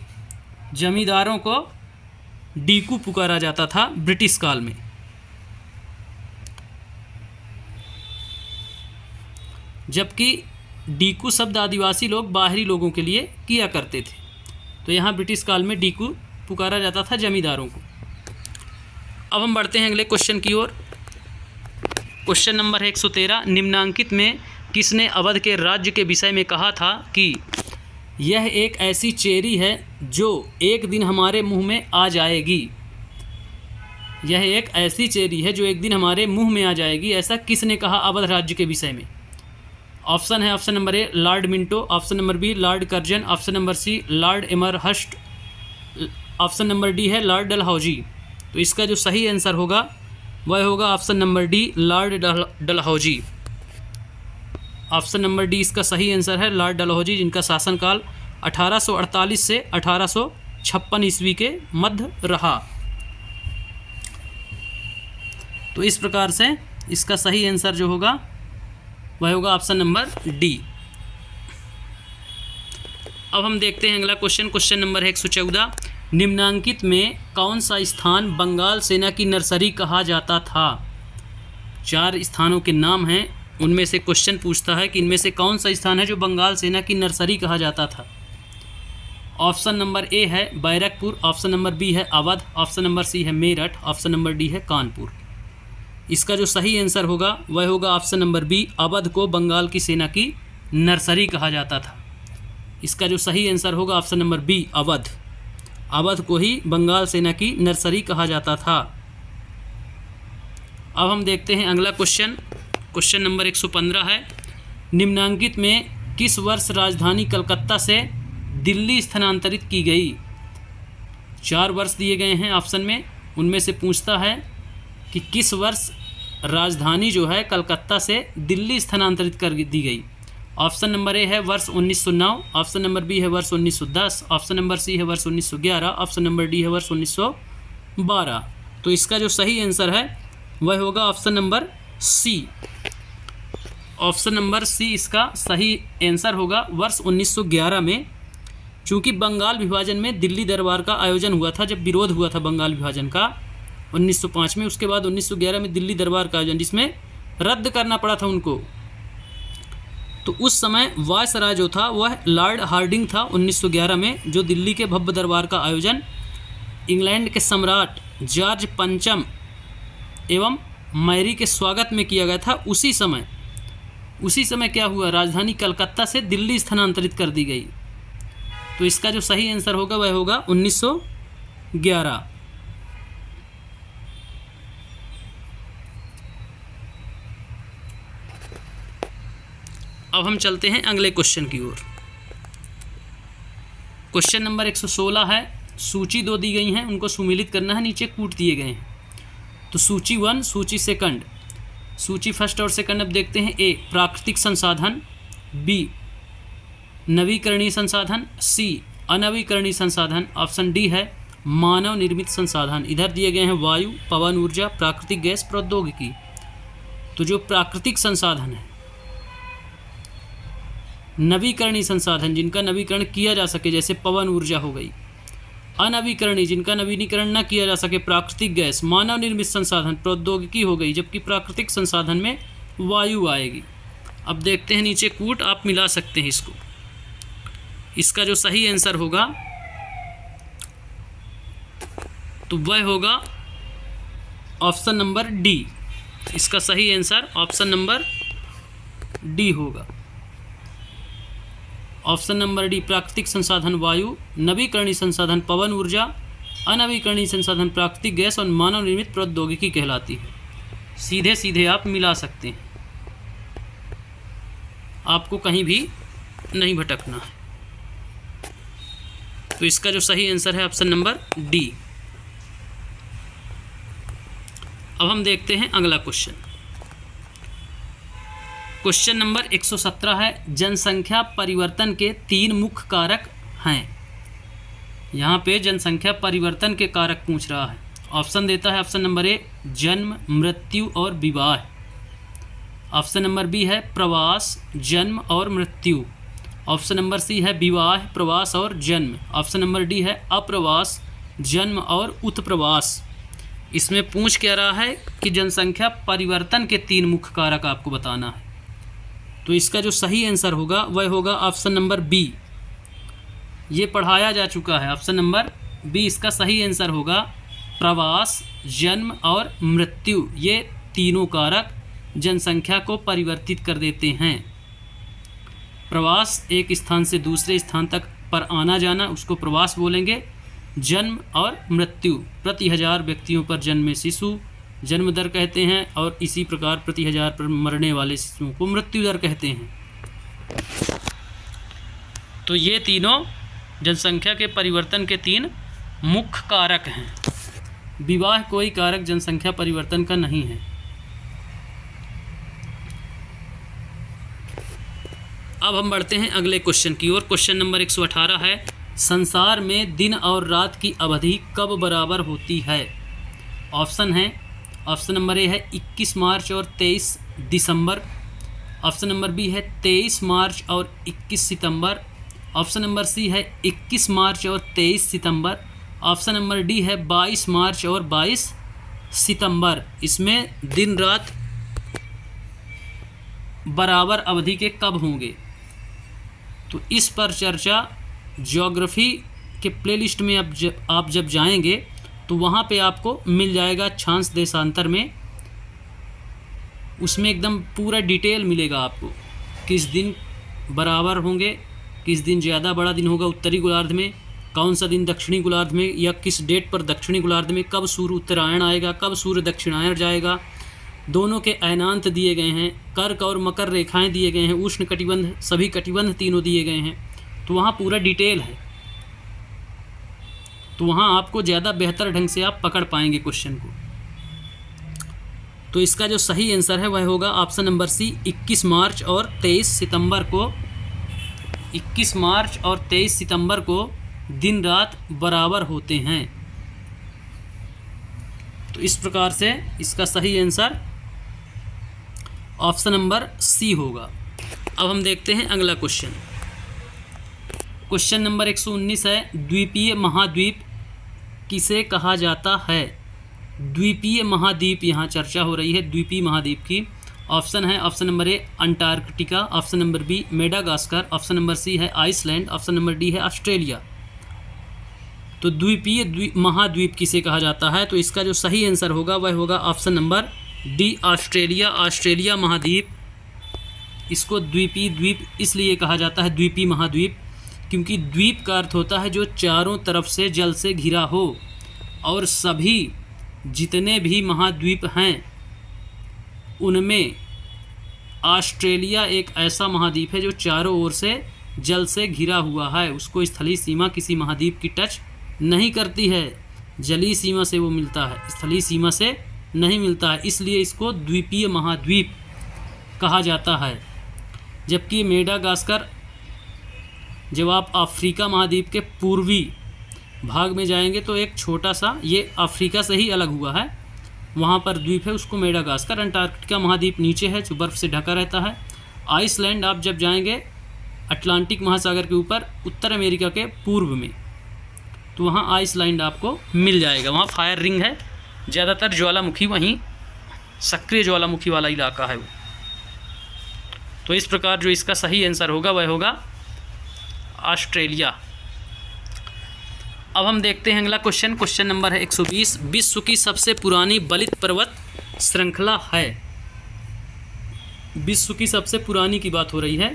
जमींदारों को डीकू पुकारा जाता था ब्रिटिश काल में। जबकि डीकू शब्द आदिवासी लोग बाहरी लोगों के लिए किया करते थे। तो यहाँ ब्रिटिश काल में डीकू पुकारा जाता था जमींदारों को। अब हम बढ़ते हैं अगले क्वेश्चन की ओर। क्वेश्चन नंबर है 113, निम्नांकित में किसने अवध के राज्य के विषय में कहा था कि यह एक ऐसी चेरी है जो एक दिन हमारे मुंह में आ जाएगी? यह एक ऐसी चेरी है जो एक दिन हमारे मुंह में आ जाएगी, ऐसा किसने कहा अवध राज्य के विषय में? ऑप्शन है, option number A Lord Minto, option number B Lord Curzon, option number C Lord Amherst, option number D है लॉर्ड डलहौजी। तो इसका जो सही आंसर होगा वह होगा option number D Lord Dalhousie. Option number D इसका सही आंसर है, लॉर्ड डलहौजी, जिनका शासनकाल 1848 से 1856 ईस्वी के मध्य रहा। तो इस प्रकार से इसका सही आंसर जो होगा वह होगा ऑप्शन नंबर डी। अब हम देखते हैं अगला क्वेश्चन। क्वेश्चन नंबर है 114, निम्नांकित में कौन सा स्थान बंगाल सेना की नर्सरी कहा जाता था? 4 स्थानों के नाम हैं उनमें से क्वेश्चन पूछता है कि इनमें से कौन सा स्थान है जो बंगाल सेना की नर्सरी कहा जाता था। ऑप्शन नंबर ए है बैरकपुर, ऑप्शन नंबर बी है अवध, ऑप्शन नंबर सी है मेरठ, ऑप्शन नंबर डी है कानपुर। इसका जो सही आंसर होगा वह होगा ऑप्शन नंबर बी, अवध को बंगाल की सेना की नर्सरी कहा जाता था। इसका जो सही आंसर होगा option number B, Awadh. Awadh को ही बंगाल सेना की नर्सरी कहा जाता था। अब हम देखते हैं अगला क्वेश्चन। क्वेश्चन नंबर 115 है, निम्नांकित में किस वर्ष राजधानी कलकत्ता से दिल्ली स्थानांतरित की गई। 4 वर्ष दिए गए हैं ऑप्शन में, उनमें से पूछता है कि किस वर्ष राजधानी जो है कलकत्ता से दिल्ली स्थानांतरित कर दी गई। ऑप्शन नंबर ए है वर्ष 1909, ऑप्शन नंबर बी है वर्ष 1910, ऑप्शन नंबर सी है वर्ष 1911, ऑप्शन नंबर डी है वर्ष 1912। तो इसका जो सही आंसर है वह होगा option number C. Option number C इसका सही आंसर होगा। वर्ष 1911 में, चूँकि बंगाल विभाजन में दिल्ली दरबार का आयोजन हुआ था, जब विरोध हुआ था बंगाल विभाजन का 1905 में, उसके बाद 1911 में दिल्ली दरबार का आयोजन जिसमें रद्द करना पड़ा था उनको, तो उस समय वायसराय जो था वह लॉर्ड हार्डिंग था 1911 में, जो दिल्ली के भव्य दरबार का आयोजन इंग्लैंड के सम्राट जॉर्ज पंचम एवं मैरी के स्वागत में किया गया था। उसी समय क्या हुआ, राजधानी कलकत्ता से दिल्ली स्थानांतरित कर दी गई। तो इसका जो सही आंसर होगा वह होगा 1911। अब हम चलते हैं अगले क्वेश्चन की ओर। क्वेश्चन नंबर 116 है, सूची 2 दी गई हैं, उनको सुमेलित करना है, नीचे कूट दिए गए हैं। तो सूची 1, सूची सेकंड, सूची फर्स्ट और सेकंड अब देखते हैं। ए प्राकृतिक संसाधन, बी नवीकरणीय संसाधन, सी अनवीकरणीय संसाधन, ऑप्शन डी है मानव निर्मित संसाधन। इधर दिए गए हैं वायु, पवन ऊर्जा, प्राकृतिक गैस, प्रौद्योगिकी। तो जो प्राकृतिक संसाधन है, नवीकरणीय संसाधन जिनका नवीकरण किया जा सके जैसे पवन ऊर्जा हो गई, अनवीकरणीय जिनका नवीनीकरण न किया जा सके प्राकृतिक गैस, मानव निर्मित संसाधन प्रौद्योगिकी हो गई, जबकि प्राकृतिक संसाधन में वायु आएगी। अब देखते हैं नीचे कूट, आप मिला सकते हैं इसको। इसका जो सही आंसर होगा तो वह होगा ऑप्शन नंबर डी। इसका सही आंसर ऑप्शन नंबर डी होगा। ऑप्शन नंबर डी, प्राकृतिक संसाधन वायु, नवीकरणीय संसाधन पवन ऊर्जा, अनवीकरणीय संसाधन प्राकृतिक गैस और मानव निर्मित प्रौद्योगिकी कहलाती है। सीधे सीधे आप मिला सकते हैं, आपको कहीं भी नहीं भटकना है। तो इसका जो सही आंसर है ऑप्शन नंबर डी। अब हम देखते हैं अगला क्वेश्चन। क्वेश्चन नंबर 117 है, जनसंख्या परिवर्तन के 3 मुख्य कारक हैं। यहाँ पे जनसंख्या परिवर्तन के कारक पूछ रहा है। ऑप्शन देता है ऑप्शन नंबर ए जन्म, मृत्यु और विवाह, ऑप्शन नंबर बी है प्रवास, जन्म और मृत्यु, ऑप्शन नंबर सी है विवाह, प्रवास और जन्म, ऑप्शन नंबर डी है अप्रवास, जन्म और उत्प्रवास। इसमें पूछ क्या रहा है कि जनसंख्या परिवर्तन के 3 मुख्य कारक आपको बताना है। तो इसका जो सही आंसर होगा वह होगा ऑप्शन नंबर बी। ये पढ़ाया जा चुका है, ऑप्शन नंबर बी इसका सही आंसर होगा। प्रवास, जन्म और मृत्यु, ये तीनों कारक जनसंख्या को परिवर्तित कर देते हैं। प्रवास, एक स्थान से दूसरे स्थान तक पर आना जाना, उसको प्रवास बोलेंगे। जन्म और मृत्यु, प्रति 1000 व्यक्तियों पर जन्मे शिशु जन्म दर कहते हैं, और इसी प्रकार प्रति 1000 पर मरने वाले शिशुओं को मृत्यु दर कहते हैं। तो ये तीनों जनसंख्या के परिवर्तन के 3 मुख्य कारक हैं। विवाह कोई कारक जनसंख्या परिवर्तन का नहीं है। अब हम बढ़ते हैं अगले क्वेश्चन की ओर। क्वेश्चन नंबर 118 है, संसार में दिन और रात की अवधि कब बराबर होती है। ऑप्शन है, ऑप्शन नंबर ए है 21 मार्च और 23 दिसंबर, ऑप्शन नंबर बी है 23 मार्च और 21 सितंबर, ऑप्शन नंबर सी है 21 मार्च और 23 सितंबर, ऑप्शन नंबर डी है 22 मार्च और 22 सितंबर। इसमें दिन रात बराबर अवधि के कब होंगे। तो इस पर चर्चा ज्योग्राफी के प्लेलिस्ट में आप जब जाएंगे तो वहाँ पे आपको मिल जाएगा अक्षांश देशांतर में, उसमें एकदम पूरा डिटेल मिलेगा आपको, किस दिन बराबर होंगे, किस दिन ज़्यादा बड़ा दिन होगा उत्तरी गोलार्ध में, कौन सा दिन दक्षिणी गोलार्ध में, या किस डेट पर दक्षिणी गोलार्ध में, कब सूर्य उत्तरायण आएगा, कब सूर्य दक्षिणायन जाएगा, दोनों के अयनांत दिए गए हैं, कर्क और मकर रेखाएं दिए गए हैं, उष्ण कटिबंध सभी कटिबंध तीनों दिए गए हैं। तो वहाँ पूरा डिटेल है, तो वहाँ आपको ज़्यादा बेहतर ढंग से आप पकड़ पाएंगे क्वेश्चन को। तो इसका जो सही आंसर है वह होगा ऑप्शन नंबर सी, 21 मार्च और 23 सितंबर को 21 मार्च और 23 सितंबर को दिन रात बराबर होते हैं। तो इस प्रकार से इसका सही आंसर ऑप्शन नंबर सी होगा। अब हम देखते हैं अगला क्वेश्चन। क्वेश्चन नंबर 119 है, द्वीपीय महाद्वीप किसे कहा जाता है। द्वीपीय महाद्वीप यहाँ चर्चा हो रही है द्वीपीय महाद्वीप की। ऑप्शन है option number A Antarctica, option number B Madagascar, option number C है आइसलैंड, ऑप्शन नंबर डी है ऑस्ट्रेलिया। तो द्वीपीय महाद्वीप किसे कहा जाता है, तो इसका जो सही आंसर होगा वह होगा option number D Australia. Australia महाद्वीप, इसको द्वीपीय द्वीप इसलिए कहा जाता है द्वीपीय महाद्वीप क्योंकि द्वीप का अर्थ होता है जो चारों तरफ से जल से घिरा हो, और सभी जितने भी महाद्वीप हैं उनमें ऑस्ट्रेलिया एक ऐसा महाद्वीप है जो चारों ओर से जल से घिरा हुआ है, उसको स्थलीय सीमा किसी महाद्वीप की टच नहीं करती है, जलीय सीमा से वो मिलता है, स्थलीय सीमा से नहीं मिलता है, इसलिए इसको द्वीपीय महाद्वीप कहा जाता है। जबकि मेडागास्कर, जब आप अफ्रीका महाद्वीप के पूर्वी भाग में जाएंगे तो एक छोटा सा, ये अफ्रीका से ही अलग हुआ है, वहाँ पर द्वीप है, उसको मेडागास्कर। अंटार्कटिका महाद्वीप नीचे है जो बर्फ़ से ढका रहता है। आइसलैंड आप जब जाएंगे अटलांटिक महासागर के ऊपर उत्तर अमेरिका के पूर्व में, तो वहाँ आइसलैंड आपको मिल जाएगा, वहाँ फायर रिंग है, ज़्यादातर ज्वालामुखी, वहीं सक्रिय ज्वालामुखी वाला इलाका है वो। तो इस प्रकार जो इसका सही आंसर होगा वह होगा ऑस्ट्रेलिया। अब हम देखते हैं अगला क्वेश्चन। क्वेश्चन नंबर है 120, विश्व की सबसे पुरानी बलित पर्वत श्रृंखला है। विश्व की सबसे पुरानी की बात हो रही है,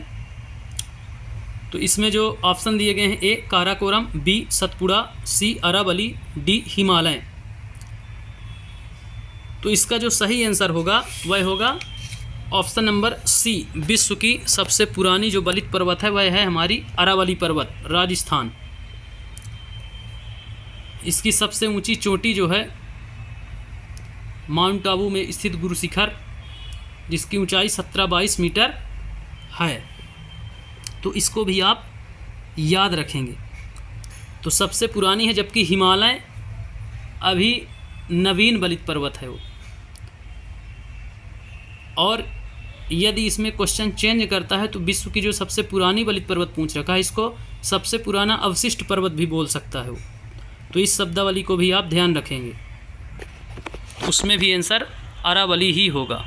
तो इसमें जो ऑप्शन दिए गए हैं, ए काराकोरम, बी सतपुड़ा, सी अरावली, डी हिमालय। तो इसका जो सही आंसर होगा वह होगा ऑप्शन नंबर सी, विश्व की सबसे पुरानी जो बलित पर्वत है वह है हमारी अरावली पर्वत, राजस्थान। इसकी सबसे ऊंची चोटी जो है माउंट आबू में स्थित गुरु शिखर, जिसकी ऊंचाई 17-22 मीटर है। तो इसको भी आप याद रखेंगे। तो सबसे पुरानी है, जबकि हिमालय अभी नवीन बलित पर्वत है वो। और यदि इसमें क्वेश्चन चेंज करता है तो विश्व की जो सबसे पुरानी बलित पर्वत पूछ रखा है, इसको सबसे पुराना अवशिष्ट पर्वत भी बोल सकता है वो। तो इस शब्दावली को भी आप ध्यान रखेंगे, उसमें भी आंसर अरावली ही होगा।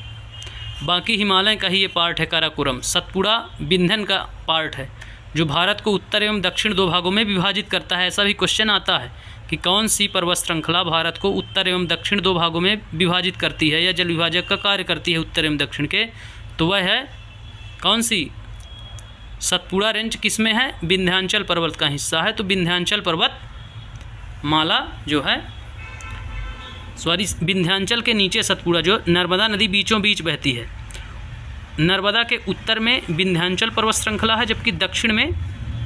बाकी हिमालय का ही ये पार्ट है काराकोरम। सतपुड़ा विंध्य का पार्ट है जो भारत को उत्तर एवं दक्षिण दो भागों में विभाजित करता है। ऐसा भी क्वेश्चन आता है कि कौन सी पर्वत श्रृंखला भारत को उत्तर एवं दक्षिण दो भागों में विभाजित करती है या जल विभाजक का कार्य करती है उत्तर एवं दक्षिण के, तो वह है कौन सी। सतपुड़ा रेंज किस में है, विंध्याचल पर्वत का हिस्सा है। तो विंध्याचल पर्वत माला जो है, सॉरी, विंध्याचल के नीचे सतपुड़ा जो नर्मदा नदी बीचों बीच बहती है, नर्मदा के उत्तर में विंध्याचल पर्वत श्रृंखला है, जबकि दक्षिण में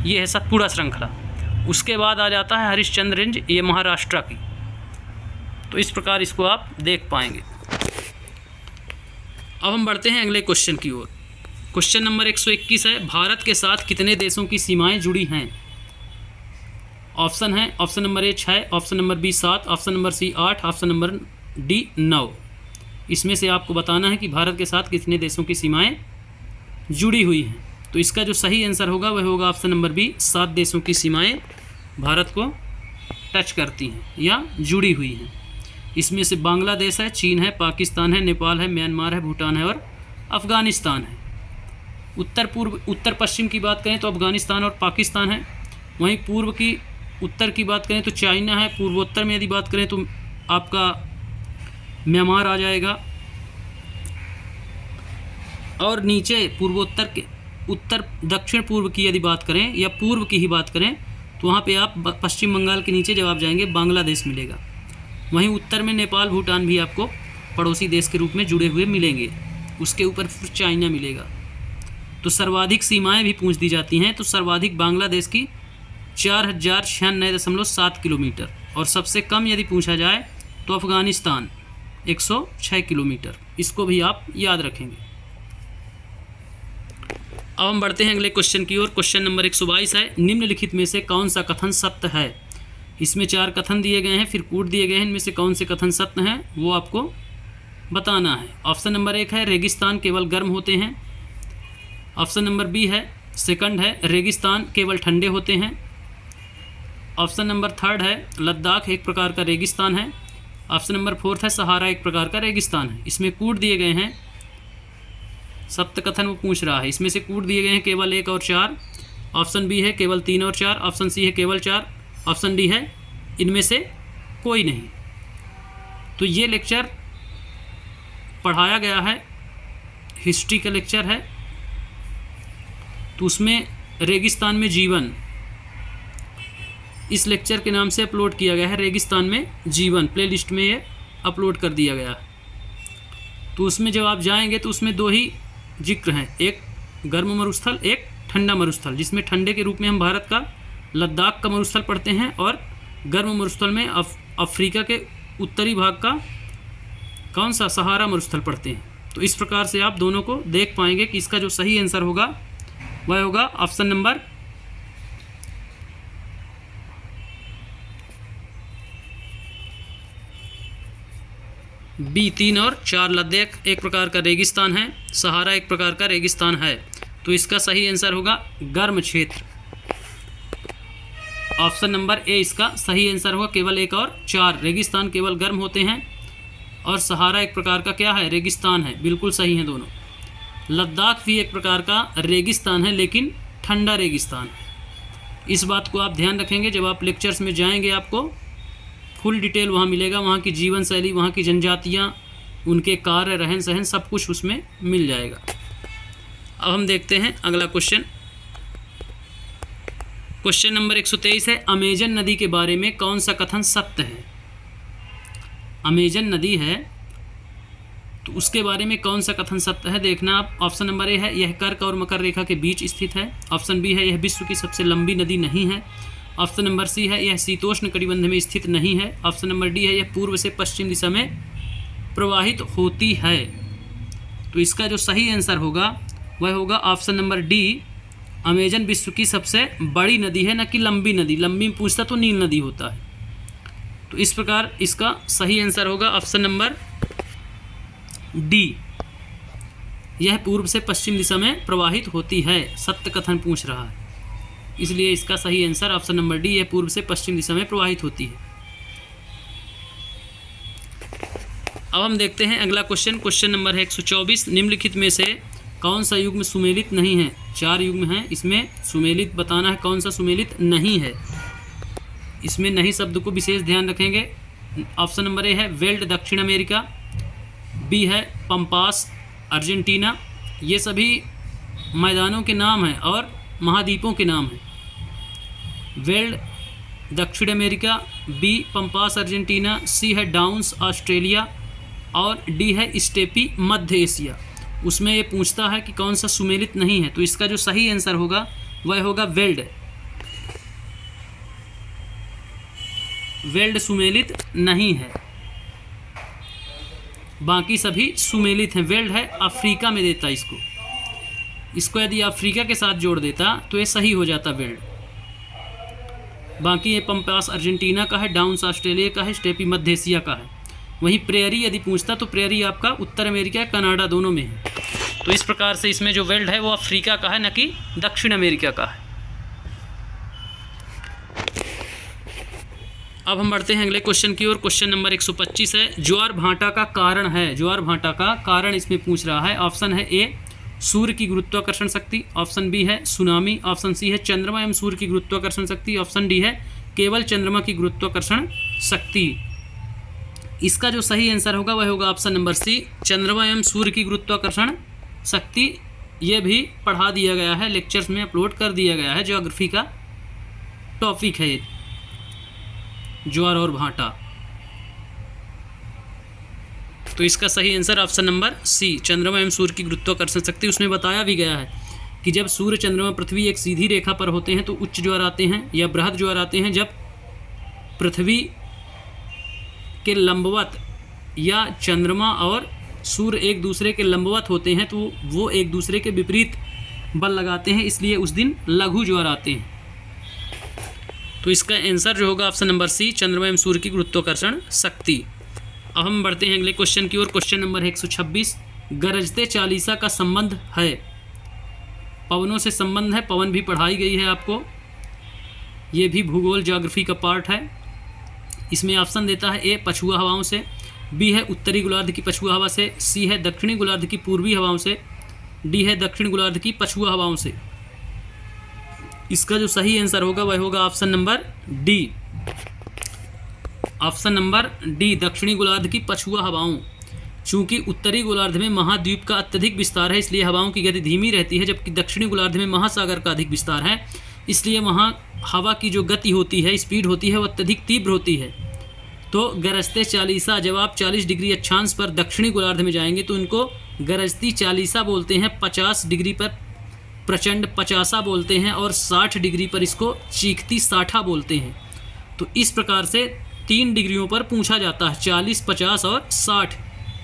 ये है सतपुड़ा श्रृंखला। उसके बाद आ जाता है हरिश्चंद्र रेंज, ये महाराष्ट्र की। तो इस प्रकार इसको आप देख पाएंगे। अब हम बढ़ते हैं अगले क्वेश्चन की ओर। क्वेश्चन नंबर 121 है, भारत के साथ कितने देशों की सीमाएं जुड़ी हैं। ऑप्शन है option number A 6, option number B 7, option number C 8, option number D 9। इसमें से आपको बताना है कि भारत के साथ कितने देशों की सीमाएं जुड़ी हुई हैं। तो इसका जो सही आंसर होगा वह होगा ऑप्शन नंबर बी, 7 देशों की सीमाएं भारत को टच करती हैं या जुड़ी हुई हैं। इसमें से बांग्लादेश है, चीन है, पाकिस्तान है, नेपाल है, म्यांमार है, भूटान है और अफ़गानिस्तान है। उत्तर पूर्व उत्तर पश्चिम की बात करें तो अफ़गानिस्तान और पाकिस्तान है। वहीं पूर्व की उत्तर की बात करें तो चाइना है। पूर्वोत्तर में यदि बात करें तो आपका म्यांमार आ जाएगा। और नीचे पूर्वोत्तर के उत्तर दक्षिण पूर्व की यदि बात करें या पूर्व की ही बात करें तो वहाँ पे आप पश्चिम बंगाल के नीचे जब आप जाएंगे बांग्लादेश मिलेगा। वहीं उत्तर में नेपाल भूटान भी आपको पड़ोसी देश के रूप में जुड़े हुए मिलेंगे। उसके ऊपर फिर चाइना मिलेगा। तो सर्वाधिक सीमाएं भी पूछ दी जाती हैं। तो सर्वाधिक बांग्लादेश की 4096.7 किलोमीटर, और सबसे कम यदि पूछा जाए तो अफ़गानिस्तान 106 किलोमीटर। इसको भी आप याद रखेंगे। अब हम बढ़ते हैं अगले क्वेश्चन की ओर। क्वेश्चन नंबर 122 है, निम्नलिखित में से कौन सा कथन सत्य है। इसमें 4 कथन दिए गए हैं, फिर कूट दिए गए हैं। इनमें से कौन से कथन सत्य हैं वो आपको बताना है। ऑप्शन नंबर 1 है रेगिस्तान केवल गर्म होते हैं। ऑप्शन नंबर बी है सेकंड है रेगिस्तान केवल ठंडे होते हैं। ऑप्शन नंबर 3 है लद्दाख एक प्रकार का रेगिस्तान है। ऑप्शन नंबर 4 है सहारा एक प्रकार का रेगिस्तान है। इसमें कूट दिए गए हैं, सत्य कथन वो पूछ रहा है। इसमें से कूट दिए गए हैं केवल 1 और 4। ऑप्शन बी है केवल 3 और 4। ऑप्शन सी है केवल 4। ऑप्शन डी है इनमें से कोई नहीं। तो ये लेक्चर पढ़ाया गया है, हिस्ट्री का लेक्चर है। तो उसमें रेगिस्तान में जीवन इस लेक्चर के नाम से अपलोड किया गया है। रेगिस्तान में जीवन प्लेलिस्ट में ये अपलोड कर दिया गया है। तो उसमें जब आप जाएंगे तो उसमें 2 ही जिक्र हैं, एक गर्म मरुस्थल, एक ठंडा मरुस्थल। जिसमें ठंडे के रूप में हम भारत का लद्दाख का मरुस्थल पढ़ते हैं और गर्म मरुस्थल में अफ्रीका के उत्तरी भाग का कौन सा सहारा मरुस्थल पढ़ते हैं। तो इस प्रकार से आप दोनों को देख पाएंगे कि इसका जो सही आंसर होगा वह होगा ऑप्शन नंबर बी 3 और 4। लद्दाख एक प्रकार का रेगिस्तान है, सहारा एक प्रकार का रेगिस्तान है। तो इसका सही आंसर होगा गर्म क्षेत्र। ऑप्शन नंबर ए इसका सही आंसर होगा। केवल 1 और 4 रेगिस्तान केवल गर्म होते हैं और सहारा एक प्रकार का क्या है रेगिस्तान है। बिल्कुल सही हैं दोनों। लद्दाख भी एक प्रकार का रेगिस्तान है लेकिन ठंडा रेगिस्तान है। इस बात को आप ध्यान रखेंगे। जब आप लेक्चर्स में जाएंगे आपको फुल डिटेल वहाँ मिलेगा। वहाँ की जीवन शैली, वहाँ की जनजातियाँ, उनके कार्य, रहन सहन सब कुछ उसमें मिल जाएगा। अब हम देखते हैं अगला क्वेश्चन। क्वेश्चन नंबर 123 है, अमेजन नदी के बारे में कौन सा कथन सत्य है। अमेजन नदी है तो उसके बारे में कौन सा कथन सत्य है देखना आप। ऑप्शन नंबर ए है यह कर्क और मकर रेखा के बीच स्थित है। ऑप्शन बी है यह विश्व की सबसे लंबी नदी नहीं है। ऑप्शन नंबर सी है यह शीतोष्ण कटिबंध में स्थित नहीं है। ऑप्शन नंबर डी है यह पूर्व से पश्चिम दिशा में प्रवाहित होती है। तो इसका जो सही आंसर होगा वह होगा ऑप्शन नंबर डी, अमेजन विश्व की सबसे बड़ी नदी है, न कि लंबी नदी। लंबी पूछता तो नील नदी होता है। तो इस प्रकार इसका सही आंसर होगा ऑप्शन नंबर डी, यह पूर्व से पश्चिम दिशा में प्रवाहित होती है। सत्य कथन पूछ रहा है, इसलिए इसका सही आंसर ऑप्शन नंबर डी, यह पूर्व से पश्चिम दिशा में प्रवाहित होती है। अब हम देखते हैं अगला क्वेश्चन। क्वेश्चन नंबर है 124, निम्नलिखित में से कौन सा युग्म सुमेलित नहीं है। 4 युग्म हैं, इसमें सुमेलित बताना है कौन सा सुमेलित नहीं है। इसमें नहीं शब्द को विशेष ध्यान रखेंगे। ऑप्शन नंबर ए है वेल्ड दक्षिण अमेरिका, बी है पंपास अर्जेंटीना। ये सभी मैदानों के नाम हैं और महाद्वीपों के नाम हैं। वेल्ड दक्षिण अमेरिका, बी पंपास अर्जेंटीना, सी है डाउन्स ऑस्ट्रेलिया और डी है स्टेपी मध्य एशिया। उसमें ये पूछता है कि कौन सा सुमेलित नहीं है। तो इसका जो सही आंसर होगा वह होगा वेल्ड। वेल्ड सुमेलित नहीं है, बाकी सभी सुमेलित हैं। वेल्ड है अफ्रीका में देता इसको यदि अफ्रीका के साथ जोड़ देता तो ये सही हो जाता वेल्ड। बाकी ये पंपास अर्जेंटीना का है, डाउन्स ऑस्ट्रेलिया का है, स्टेपी मध्य एशिया का है। वहीं प्रेयरी यदि पूछता तो प्रेयरी आपका उत्तर अमेरिका कनाडा दोनों में है। तो इस प्रकार से इसमें जो वेल्ड है वो अफ्रीका का है, न कि दक्षिण अमेरिका का है। अब हम बढ़ते हैं अगले क्वेश्चन की ओर। क्वेश्चन नंबर 125 है, ज्वार भाटा का कारण है। ज्वार भाटा का कारण इसमें पूछ रहा है। ऑप्शन है ए सूर्य की गुरुत्वाकर्षण शक्ति, ऑप्शन बी है सुनामी, ऑप्शन सी है चंद्रमा एवं सूर्य की गुरुत्वाकर्षण शक्ति, ऑप्शन डी है केवल चंद्रमा की गुरुत्वाकर्षण शक्ति। इसका जो सही आंसर होगा वह होगा ऑप्शन नंबर सी, चंद्रमा एवं सूर्य की गुरुत्वाकर्षण शक्ति। ये भी पढ़ा दिया गया है, लेक्चर्स में अपलोड कर दिया गया है, ज्योग्राफी का टॉपिक है ज्वार और भाटा। तो इसका सही आंसर ऑप्शन नंबर सी, चंद्रमा एवं सूर्य की गुरुत्वाकर्षण शक्ति। उसमें बताया भी गया है कि जब सूर्य, चंद्रमा, पृथ्वी एक सीधी रेखा पर होते हैं तो उच्च ज्वार आते हैं या बृहद ज्वार आते हैं। जब पृथ्वी के लंबवत या चंद्रमा और सूर्य एक दूसरे के लंबवत होते हैं तो वो एक दूसरे के विपरीत बल लगाते हैं, इसलिए उस दिन लघु ज्वार आते हैं। तो इसका आंसर जो होगा ऑप्शन नंबर सी, चंद्रमा एवं सूर्य की गुरुत्वाकर्षण शक्ति। अब हम बढ़ते हैं अगले क्वेश्चन की ओर। क्वेश्चन नंबर 126, गरजते चालीसा का संबंध है। पवनों से संबंध है, पवन भी पढ़ाई गई है आपको, ये भी भूगोल ज्योग्राफी का पार्ट है। इसमें ऑप्शन देता है ए पछुआ हवाओं से, बी है उत्तरी गोलार्ध की पछुआ हवा से, सी है दक्षिणी गोलार्ध की पूर्वी हवाओं से, डी है दक्षिण गोलार्ध की पछुआ हवाओं से। इसका जो सही आंसर होगा वह होगा option number D, option number D, दक्षिणी गोलार्ध की पछुआ हवाओं। चूंकि उत्तरी गोलार्ध में महाद्वीप का अत्यधिक विस्तार है इसलिए हवाओं की गति धीमी रहती है, जबकि दक्षिणी गोलार्ध में महासागर का अधिक विस्तार है इसलिए वहाँ हवा की जो गति होती है, स्पीड होती है, वो अत्यधिक तीव्र होती है। तो गरजते चालीसा, जब आप 40 डिग्री अक्षांश पर दक्षिणी गोलार्ध में जाएंगे तो इनको गरजती चालीसा बोलते हैं, 50 डिग्री पर प्रचंड पचासा बोलते हैं और 60 डिग्री पर इसको चीखती साठा बोलते हैं। तो इस प्रकार से 3 डिग्रियों पर पूछा जाता है, 40, 50 और 60।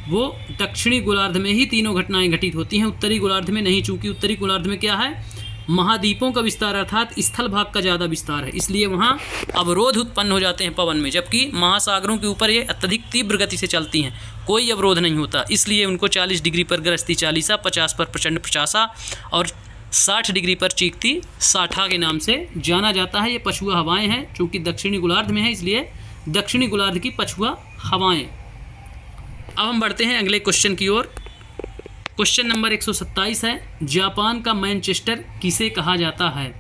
वो दक्षिणी गोलार्ध में ही तीनों घटनाएं घटित होती हैं, उत्तरी गोलार्ध में नहीं। चूंकि उत्तरी गोलार्ध में क्या है, महाद्वीपों का विस्तार अर्थात स्थल भाग का ज़्यादा विस्तार है, इसलिए वहाँ अवरोध उत्पन्न हो जाते हैं पवन में, जबकि महासागरों के ऊपर ये अत्यधिक तीव्र गति से चलती हैं, कोई अवरोध नहीं होता। इसलिए उनको 40 डिग्री पर गरजती चालीसा, 50 पर प्रचंड पचासा और 60 डिग्री पर चीखती साठा के नाम से जाना जाता है। ये पछुआ हवाएं हैं, चूँकि दक्षिणी गोलार्ध में है इसलिए दक्षिणी गोलार्ध की पछुआ हवाएं। अब हम बढ़ते हैं अगले क्वेश्चन की ओर। क्वेश्चन नंबर 127 है, जापान का मैनचेस्टर किसे कहा जाता है।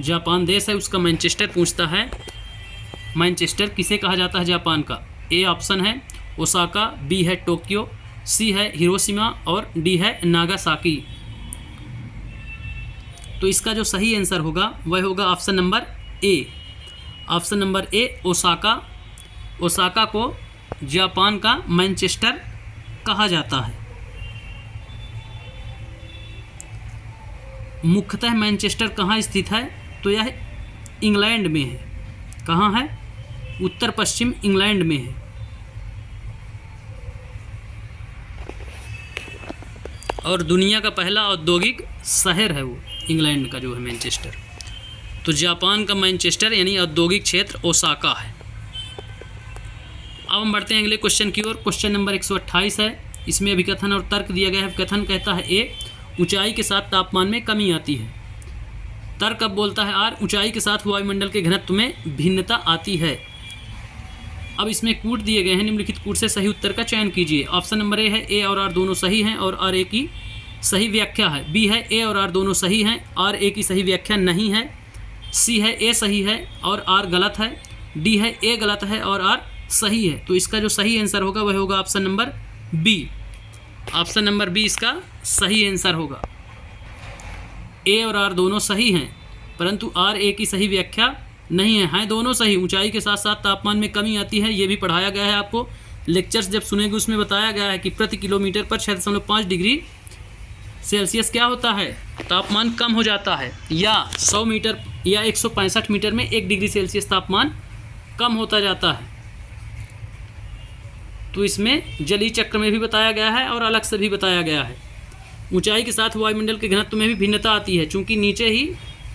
जापान देश है, उसका मैनचेस्टर पूछता है। मैनचेस्टर किसे कहा जाता है जापान का। ए ऑप्शन है ओसाका, बी है टोक्यो, सी है हिरोशिमा और डी है नागासाकी। तो इसका जो सही आंसर होगा वह होगा option number A, option number A Osaka. Osaka को जापान का मैनचेस्टर कहा जाता है। मुख्यतः मैनचेस्टर कहाँ स्थित है, तो यह इंग्लैंड में है। कहाँ है, उत्तर पश्चिम इंग्लैंड में है। और दुनिया का पहला औद्योगिक शहर है वो, इंग्लैंड का जो है मैनचेस्टर। तो जापान का मैनचेस्टर यानी औद्योगिक क्षेत्र ओसाका है। अब हम बढ़ते हैं अगले क्वेश्चन की ओर। क्वेश्चन नंबर 128 है, इसमें अभिकथन और तर्क दिया गया है। कथन कहता है ए, ऊंचाई के साथ तापमान में कमी आती है। तर्क अब बोलता है आर, ऊंचाई के साथ वायुमंडल के घनत्व में भिन्नता आती है। अब इसमें कूट दिए गए हैं, निम्नलिखित कूट से सही उत्तर का चयन कीजिए। ऑप्शन नंबर ए है ए और आर दोनों सही हैं और आर ए की सही व्याख्या है। बी है ए और आर दोनों सही हैं, आर ए की सही व्याख्या नहीं है। सी है ए सही है और आर गलत है। डी है ए गलत है और आर सही है। तो इसका जो सही आंसर होगा वह होगा option number B, option number B इसका सही आंसर होगा। ए और आर दोनों सही हैं परंतु आर ए की सही व्याख्या नहीं है। हैं दोनों सही, ऊंचाई के साथ साथ तापमान में कमी आती है, ये भी पढ़ाया गया है आपको। लेक्चर्स जब सुनेंगे उसमें बताया गया है कि प्रति किलोमीटर पर 6.5 डिग्री सेल्सियस क्या होता है, तापमान कम हो जाता है, या 100 मीटर या 165 मीटर में 1 डिग्री सेल्सियस तापमान कम होता जाता है। तो इसमें जलीय चक्र में भी बताया गया है और अलग से भी बताया गया है। ऊंचाई के साथ वायुमंडल के घनत्व में भी भिन्नता आती है, चूँकि नीचे ही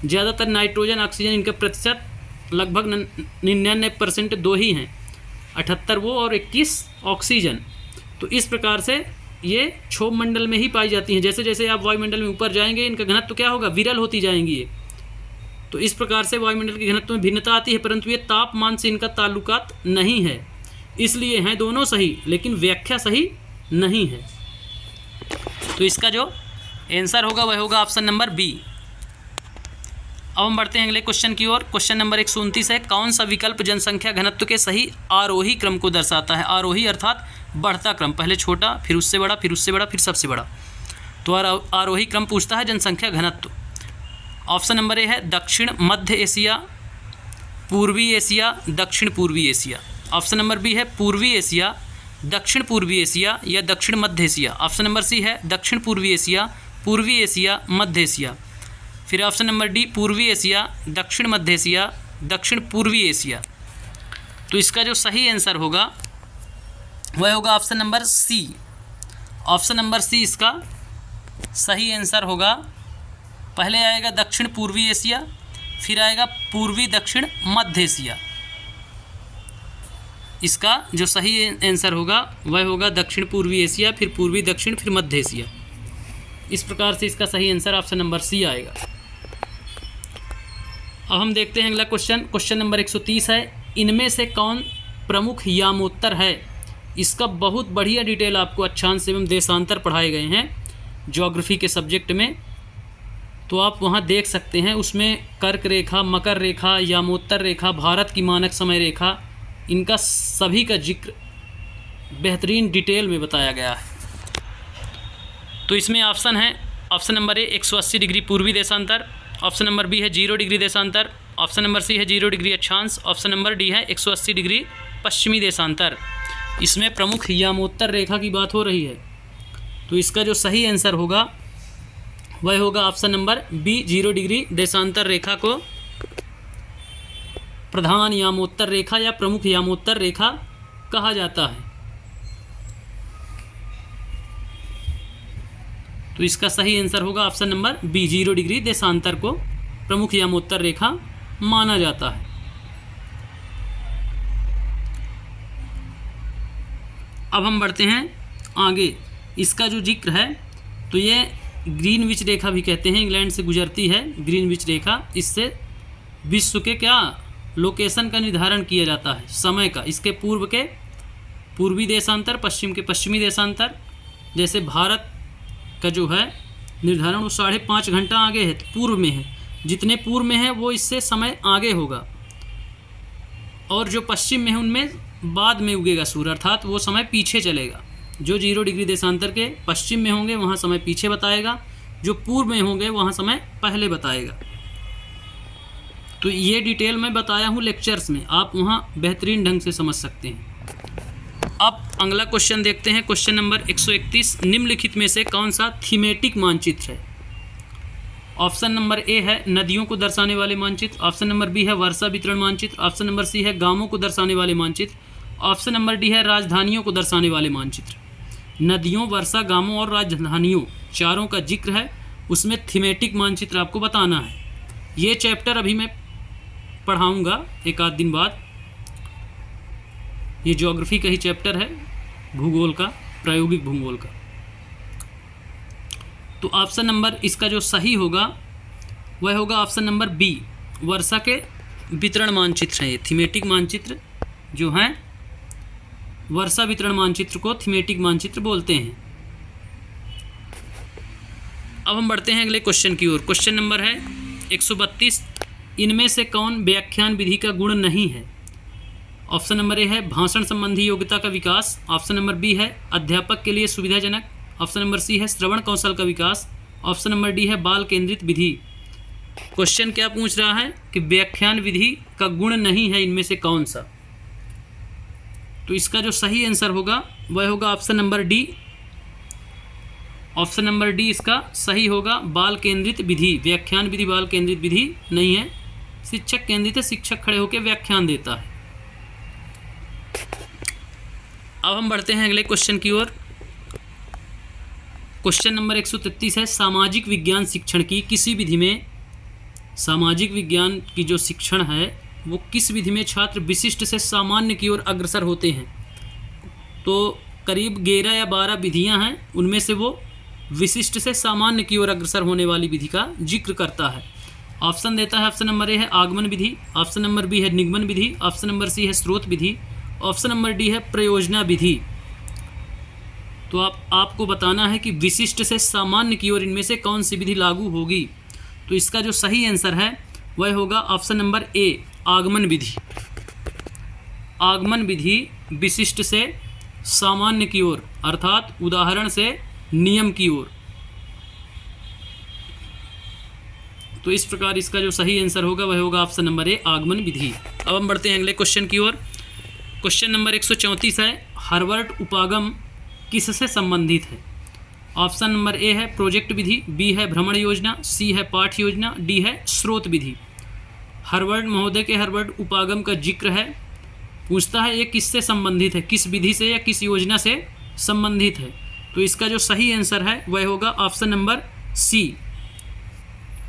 ज़्यादातर नाइट्रोजन ऑक्सीजन इनका प्रतिशत लगभग 99% दो ही हैं, 78 वो और 21 ऑक्सीजन। तो इस प्रकार से ये क्षोभ मंडल में ही पाई जाती हैं। जैसे जैसे आप वायुमंडल में ऊपर जाएंगे इनका घनत्व क्या होगा, विरल होती जाएंगी ये। तो इस प्रकार से वायुमंडल के घनत्व में भिन्नता आती है परंतु ये तापमान से इनका ताल्लुकात नहीं है, इसलिए हैं दोनों सही लेकिन व्याख्या सही नहीं है। तो इसका जो आंसर होगा वह होगा ऑप्शन नंबर बी। अब हम बढ़ते हैं अगले क्वेश्चन की ओर। क्वेश्चन नंबर 129 है, कौन सा विकल्प जनसंख्या घनत्व के सही आरोही क्रम को दर्शाता है? आरोही अर्थात बढ़ता क्रम, पहले छोटा फिर उससे बड़ा फिर उससे बड़ा फिर सबसे बड़ा। तो आरोही क्रम पूछता है जनसंख्या घनत्व। ऑप्शन नंबर ए है दक्षिण मध्य एशिया, पूर्वी एशिया, दक्षिण पूर्वी एशिया। ऑप्शन नंबर बी है पूर्वी एशिया, दक्षिण पूर्वी एशिया या दक्षिण मध्य एशिया। ऑप्शन नंबर सी है दक्षिण पूर्वी एशिया, पूर्वी एशिया, मध्य एशिया। फिर ऑप्शन नंबर डी पूर्वी एशिया, दक्षिण मध्य एशिया, दक्षिण पूर्वी एशिया। तो इसका जो सही आंसर होगा वह होगा option number C. Option number C इसका सही आंसर होगा। पहले आएगा दक्षिण पूर्वी एशिया, फिर आएगा पूर्वी दक्षिण मध्य एशिया। इसका जो सही आंसर होगा वह होगा दक्षिण पूर्वी एशिया, फिर पूर्वी दक्षिण, फिर मध्य एशिया। इस प्रकार से इसका सही आंसर ऑप्शन नंबर सी आएगा। अब हम देखते हैं अगला क्वेश्चन। क्वेश्चन नंबर 130 है, इनमें से कौन प्रमुख यामोत्तर है? इसका बहुत बढ़िया डिटेल आपको अक्षांश एवं देशांतर पढ़ाए गए हैं ज्योग्राफी के सब्जेक्ट में, तो आप वहाँ देख सकते हैं। उसमें कर्क रेखा, मकर रेखा, यामोत्तर रेखा, भारत की मानक समय रेखा, इनका सभी का जिक्र बेहतरीन डिटेल में बताया गया है। तो इसमें ऑप्शन है, ऑप्शन नंबर ए 180 डिग्री पूर्वी देशांतर, ऑप्शन नंबर बी है 0 डिग्री देशांतर, ऑप्शन नंबर सी है 0 डिग्री अक्षांश, ऑप्शन नंबर डी है 180 डिग्री पश्चिमी देशांतर। इसमें प्रमुख यामोत्तर रेखा की बात हो रही है, तो इसका जो सही आंसर होगा वह होगा ऑप्शन नंबर बी, 0 डिग्री देशांतर रेखा को प्रधान यामोत्तर रेखा या प्रमुख यामोत्तर रेखा कहा जाता है। तो इसका सही आंसर होगा ऑप्शन नंबर बी, 0 डिग्री देशांतर को प्रमुख यामोत्तर रेखा माना जाता है। अब हम बढ़ते हैं आगे। इसका जो जिक्र है तो ये ग्रीनविच रेखा भी कहते हैं, इंग्लैंड से गुजरती है ग्रीनविच रेखा। इससे विश्व के क्या लोकेशन का निर्धारण किया जाता है, समय का। इसके पूर्व के पूर्वी देशांतर, पश्चिम के पश्चिमी देशांतर। जैसे भारत का जो है निर्धारण वो 5.5 घंटा आगे है, तो पूर्व में है। जितने पूर्व में है वो इससे समय आगे होगा, और जो पश्चिम में है उनमें बाद में उगेगा सूर्य, अर्थात वो समय पीछे चलेगा। जो 0 डिग्री देशांतर के पश्चिम में होंगे वहाँ समय पीछे बताएगा, जो पूर्व में होंगे वहाँ समय पहले बताएगा। तो ये डिटेल मैं बताया हूँ लेक्चर्स में, आप वहाँ बेहतरीन ढंग से समझ सकते हैं। अब अगला क्वेश्चन देखते हैं। क्वेश्चन नंबर 131, निम्नलिखित में से कौन सा थीमेटिक मानचित्र है? ऑप्शन नंबर ए है नदियों को दर्शाने वाले मानचित्र, ऑप्शन नंबर बी है वर्षा वितरण मानचित्र, ऑप्शन नंबर सी है गांवों को दर्शाने वाले मानचित्र, ऑप्शन नंबर डी है राजधानियों को दर्शाने वाले मानचित्र। नदियों, वर्षा, गांवों और राजधानियों चारों का जिक्र है, उसमें थीमेटिक मानचित्र आपको बताना है। ये चैप्टर अभी मैं पढ़ाऊँगा एक आध दिन बाद। ये ज्योग्राफी का ही चैप्टर है, भूगोल का, प्रायोगिक भूगोल का। तो ऑप्शन नंबर इसका जो सही होगा वह होगा ऑप्शन नंबर बी, वर्षा के वितरण मानचित्र हैं। ये थीमेटिक मानचित्र जो हैं, वर्षा वितरण मानचित्र को थीमेटिक मानचित्र बोलते हैं। अब हम बढ़ते हैं अगले क्वेश्चन की ओर। क्वेश्चन नंबर है 132, इनमें से कौन व्याख्यान विधि का गुण नहीं है? ऑप्शन नंबर ए है भाषण संबंधी योग्यता का विकास, ऑप्शन नंबर बी है अध्यापक के लिए सुविधाजनक, ऑप्शन नंबर सी है श्रवण कौशल का विकास, ऑप्शन नंबर डी है बाल केंद्रित विधि। क्वेश्चन क्या पूछ रहा है कि व्याख्यान विधि का गुण नहीं है इनमें से कौन सा? तो इसका जो सही आंसर होगा वह होगा option number D. Option number D इसका सही होगा, बाल केंद्रित विधि। व्याख्यान विधि बाल केंद्रित विधि नहीं है, शिक्षक केंद्रित है, शिक्षक खड़े होकर व्याख्यान देता है। अब हम बढ़ते हैं अगले क्वेश्चन की ओर। क्वेश्चन नंबर 133 है, सामाजिक विज्ञान शिक्षण की किसी विधि में, सामाजिक विज्ञान की जो शिक्षण है वो किस विधि में छात्र विशिष्ट से सामान्य की ओर अग्रसर होते हैं? तो करीब 11 या 12 विधियां हैं, उनमें से वो विशिष्ट से सामान्य की ओर अग्रसर होने वाली विधि का जिक्र करता है। ऑप्शन देता है, ऑप्शन नंबर ए है आगमन विधि, ऑप्शन नंबर बी है निगमन विधि, ऑप्शन नंबर सी है स्रोत विधि, ऑप्शन नंबर डी है प्रयोजना विधि। तो आपको बताना है कि विशिष्ट से सामान्य की ओर इनमें से कौन सी विधि लागू होगी। तो इसका जो सही आंसर है वह होगा ऑप्शन नंबर ए, आगमन विधि। आगमन विधि विशिष्ट से सामान्य की ओर, अर्थात उदाहरण से नियम की ओर। तो इस प्रकार इसका जो सही आंसर होगा वह होगा ऑप्शन नंबर ए, आगमन विधि। अब हम बढ़ते हैं अगले क्वेश्चन की ओर। क्वेश्चन नंबर 134 है, हार्वर्ड उपागम किससे संबंधित है। ऑप्शन नंबर ए है प्रोजेक्ट विधि, बी है भ्रमण योजना, सी है पाठ योजना, डी है स्रोत विधि। हार्वर्ड महोदय के हार्वर्ड उपागम का जिक्र है। पूछता है ये किससे संबंधित है, किस विधि से या किस योजना से संबंधित है। तो इसका जो सही आंसर है वह होगा option number C.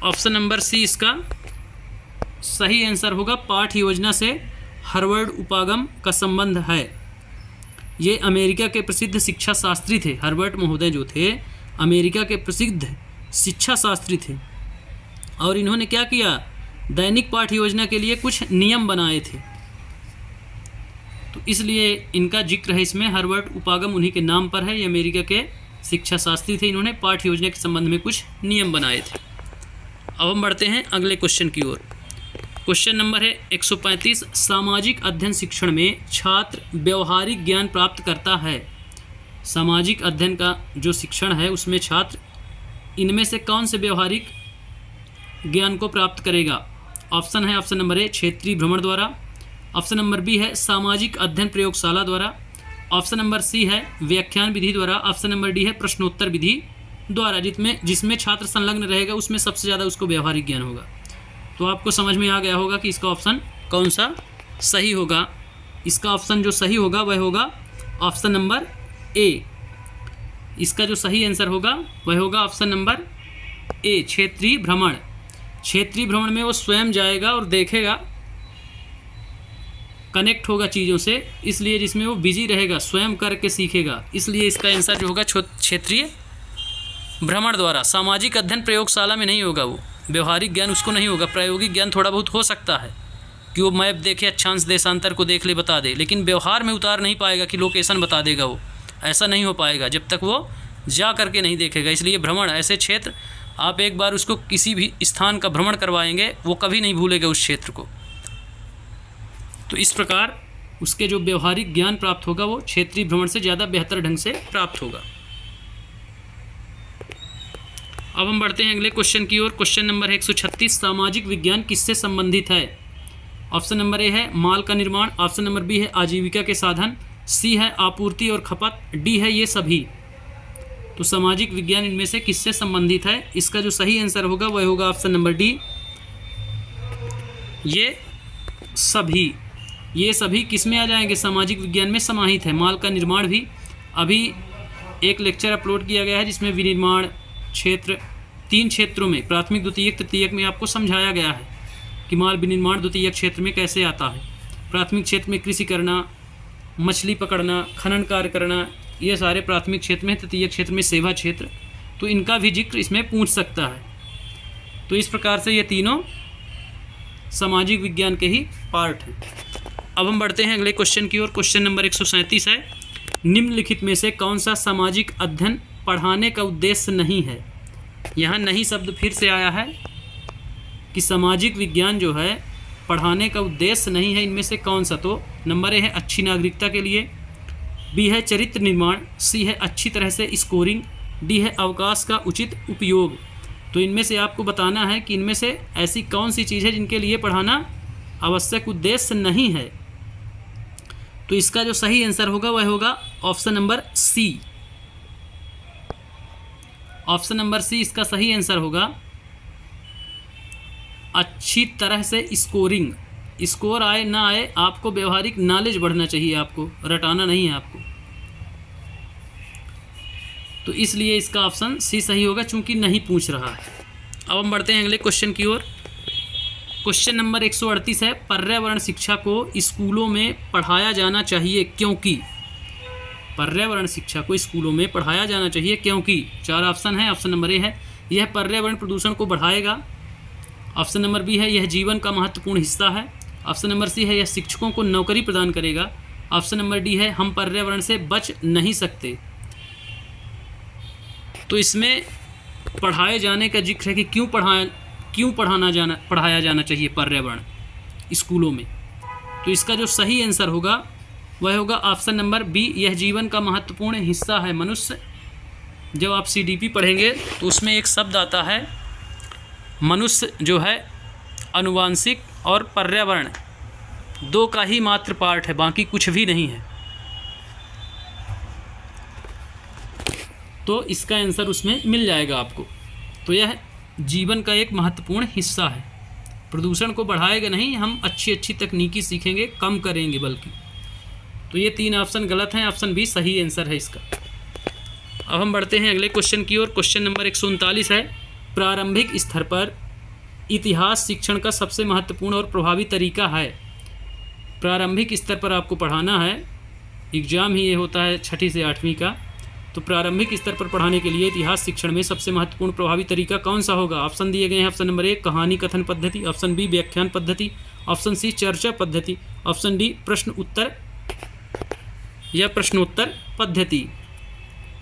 Option number C इसका सही आंसर होगा। पाठ योजना से हार्वर्ड उपागम का संबंध है। ये अमेरिका के प्रसिद्ध शिक्षा शास्त्री थे। हार्वर्ड महोदय जो थे अमेरिका के प्रसिद्ध शिक्षा शास्त्री थे और इन्होंने क्या किया, दैनिक पाठ योजना के लिए कुछ नियम बनाए थे। तो इसलिए इनका जिक्र है इसमें। हार्वर्ड उपागम उन्हीं के नाम पर है। ये अमेरिका के शिक्षा शास्त्री थे, इन्होंने पाठ योजना के संबंध में कुछ नियम बनाए थे। अब हम बढ़ते हैं अगले क्वेश्चन की ओर। क्वेश्चन नंबर है 135, सामाजिक अध्ययन शिक्षण में छात्र व्यवहारिक ज्ञान प्राप्त करता है। सामाजिक अध्ययन का जो शिक्षण है उसमें छात्र इनमें से कौन से व्यवहारिक ज्ञान को प्राप्त करेगा। ऑप्शन है ऑप्शन नंबर ए, क्षेत्रीय भ्रमण द्वारा। ऑप्शन नंबर बी है सामाजिक अध्ययन प्रयोगशाला द्वारा। ऑप्शन नंबर सी है व्याख्यान विधि द्वारा। ऑप्शन नंबर डी है प्रश्नोत्तर विधि द्वारा। जिसमें छात्र संलग्न रहेगा उसमें सबसे ज़्यादा उसको व्यवहारिक ज्ञान होगा। तो आपको समझ में आ गया होगा कि इसका ऑप्शन कौन सा सही होगा। इसका ऑप्शन जो सही होगा वह होगा ऑप्शन नंबर ए। इसका जो सही आंसर होगा वह होगा ऑप्शन नंबर ए, क्षेत्रीय भ्रमण। क्षेत्रीय भ्रमण में वो स्वयं जाएगा और देखेगा, कनेक्ट होगा चीज़ों से, इसलिए जिसमें वो बिजी रहेगा, स्वयं करके सीखेगा। इसलिए इसका आंसर जो होगा क्षेत्रीय भ्रमण द्वारा। सामाजिक अध्ययन प्रयोगशाला में नहीं होगा, वो व्यवहारिक ज्ञान उसको नहीं होगा। प्रायोगिक ज्ञान थोड़ा बहुत हो सकता है कि वो मैप देखे, अक्षांश देशांतर को देख ले, बता दे, लेकिन व्यवहार में उतार नहीं पाएगा कि लोकेशन बता देगा। वो ऐसा नहीं हो पाएगा जब तक वो जा करके नहीं देखेगा। इसलिए भ्रमण ऐसे क्षेत्र, आप एक बार उसको किसी भी स्थान का भ्रमण करवाएंगे वो कभी नहीं भूलेगा उस क्षेत्र को। तो इस प्रकार उसके जो व्यवहारिक ज्ञान प्राप्त होगा वो क्षेत्रीय भ्रमण से ज़्यादा बेहतर ढंग से प्राप्त होगा। अब हम बढ़ते हैं अगले क्वेश्चन की ओर। क्वेश्चन नंबर है 136, सामाजिक विज्ञान किससे संबंधित है। ऑप्शन नंबर ए है माल का निर्माण। ऑप्शन नंबर बी है आजीविका के साधन। सी है आपूर्ति और खपत। डी है ये सभी। तो सामाजिक विज्ञान इनमें से किससे संबंधित है। इसका जो सही आंसर होगा वह होगा ऑप्शन नंबर डी, ये सभी। ये सभी किस में आ जाएंगे, सामाजिक विज्ञान में समाहित है। माल का निर्माण भी अभी एक लेक्चर अपलोड किया गया है जिसमें विनिर्माण क्षेत्र 3 क्षेत्रों में, प्राथमिक द्वितीयक तृतीयक में आपको समझाया गया है कि माल विनिर्माण द्वितीयक क्षेत्र में कैसे आता है। प्राथमिक क्षेत्र में कृषि करना, मछली पकड़ना, खनन कार्य करना, ये सारे प्राथमिक क्षेत्र में। तृतीयक क्षेत्र में सेवा क्षेत्र, तो इनका भी जिक्र इसमें पूछ सकता है। तो इस प्रकार से ये तीनों सामाजिक विज्ञान के ही पार्ट हैं। अब हम बढ़ते हैं अगले क्वेश्चन की ओर। क्वेश्चन नंबर 137 है, निम्नलिखित में से कौन सा सामाजिक अध्ययन पढ़ाने का उद्देश्य नहीं है। यहाँ नहीं शब्द फिर से आया है कि सामाजिक विज्ञान जो है पढ़ाने का उद्देश्य नहीं है। इनमें से कौन सा, तो नंबर ए है अच्छी नागरिकता के लिए, बी है चरित्र निर्माण, सी है अच्छी तरह से स्कोरिंग, डी है अवकाश का उचित उपयोग। तो इनमें से आपको बताना है कि इनमें से ऐसी कौन सी चीज़ है जिनके लिए पढ़ाना आवश्यक उद्देश्य नहीं है। तो इसका जो सही आंसर होगा वह होगा option number C. Option number C इसका सही आंसर होगा। अच्छी तरह से स्कोरिंग, स्कोर आए ना आए, आपको व्यवहारिक नॉलेज बढ़ना चाहिए, आपको रटाना नहीं है आपको। तो इसलिए इसका ऑप्शन सी सही होगा, चूंकि नहीं पूछ रहा है। अब हम बढ़ते हैं अगले क्वेश्चन की ओर। क्वेश्चन नंबर 138 है, पर्यावरण शिक्षा को स्कूलों में पढ़ाया जाना चाहिए क्योंकि। पर्यावरण शिक्षा को स्कूलों में पढ़ाया जाना चाहिए क्योंकि 4 ऑप्शन है। ऑप्शन नंबर ए है यह पर्यावरण प्रदूषण को बढ़ाएगा। ऑप्शन नंबर बी है यह जीवन का महत्वपूर्ण हिस्सा है। ऑप्शन नंबर सी है यह शिक्षकों को नौकरी प्रदान करेगा। ऑप्शन नंबर डी है हम पर्यावरण से बच नहीं सकते। तो इसमें पढ़ाए जाने का जिक्र है कि क्यों पढ़ाया जाना चाहिए पर्यावरण स्कूलों में। तो इसका जो सही आंसर होगा वह होगा ऑप्शन नंबर बी, यह जीवन का महत्वपूर्ण हिस्सा है मनुष्य। जब आप CDP पढ़ेंगे तो उसमें एक शब्द आता है मनुष्य जो है आनुवांशिक और पर्यावरण 2 का ही मात्र पार्ट है, बाकी कुछ भी नहीं है। तो इसका आंसर उसमें मिल जाएगा आपको। तो यह जीवन का एक महत्वपूर्ण हिस्सा है। प्रदूषण को बढ़ाएगा नहीं, हम अच्छी तकनीकी सीखेंगे, कम करेंगे बल्कि। तो ये 3 ऑप्शन गलत हैं, ऑप्शन बी सही आंसर है इसका। अब हम बढ़ते हैं अगले क्वेश्चन की ओर। क्वेश्चन नंबर 139 है, प्रारंभिक स्तर पर इतिहास शिक्षण का सबसे महत्वपूर्ण और प्रभावी तरीका है। प्रारंभिक स्तर पर आपको पढ़ाना है, एग्ज़ाम ही ये होता है 6ठी से 8वीं का। तो प्रारंभिक स्तर पर पढ़ाने के लिए इतिहास शिक्षण में सबसे महत्वपूर्ण प्रभावी तरीका कौन सा होगा? ऑप्शन दिए गए हैं। ऑप्शन नंबर 1 कहानी कथन पद्धति, ऑप्शन बी व्याख्यान पद्धति, ऑप्शन सी चर्चा पद्धति, ऑप्शन डी प्रश्न उत्तर या प्रश्नोत्तर पद्धति।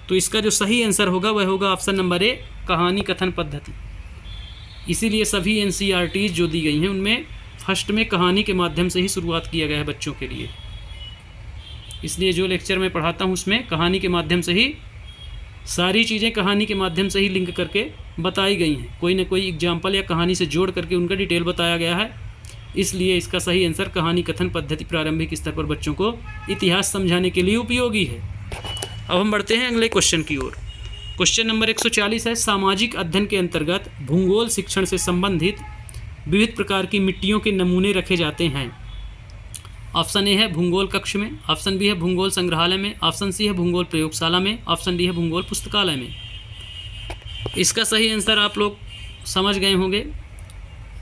तो इसका जो सही आंसर होगा वह होगा ऑप्शन नंबर ए कहानी कथन पद्धति। इसीलिए सभी NCERTs जो दी गई हैं उनमें फर्स्ट में कहानी के माध्यम से ही शुरुआत किया गया है बच्चों के लिए। इसलिए जो लेक्चर मैं पढ़ाता हूँ उसमें कहानी के माध्यम से ही सारी चीज़ें कहानी के माध्यम से ही लिंक करके बताई गई हैं। कोई ना कोई एग्जाम्पल या कहानी से जोड़ करके उनका डिटेल बताया गया है। इसलिए इसका सही आंसर कहानी कथन पद्धति प्रारंभिक स्तर पर बच्चों को इतिहास समझाने के लिए उपयोगी है। अब हम बढ़ते हैं अगले क्वेश्चन की ओर। क्वेश्चन नंबर 140 है, सामाजिक अध्ययन के अंतर्गत भूगोल शिक्षण से संबंधित विविध प्रकार की मिट्टियों के नमूने रखे जाते हैं। ऑप्शन ए है भूगोल कक्ष में, ऑप्शन बी है भूगोल संग्रहालय में, ऑप्शन सी है भूगोल प्रयोगशाला में, ऑप्शन डी है भूगोल पुस्तकालय में। इसका सही आंसर आप लोग समझ गए होंगे।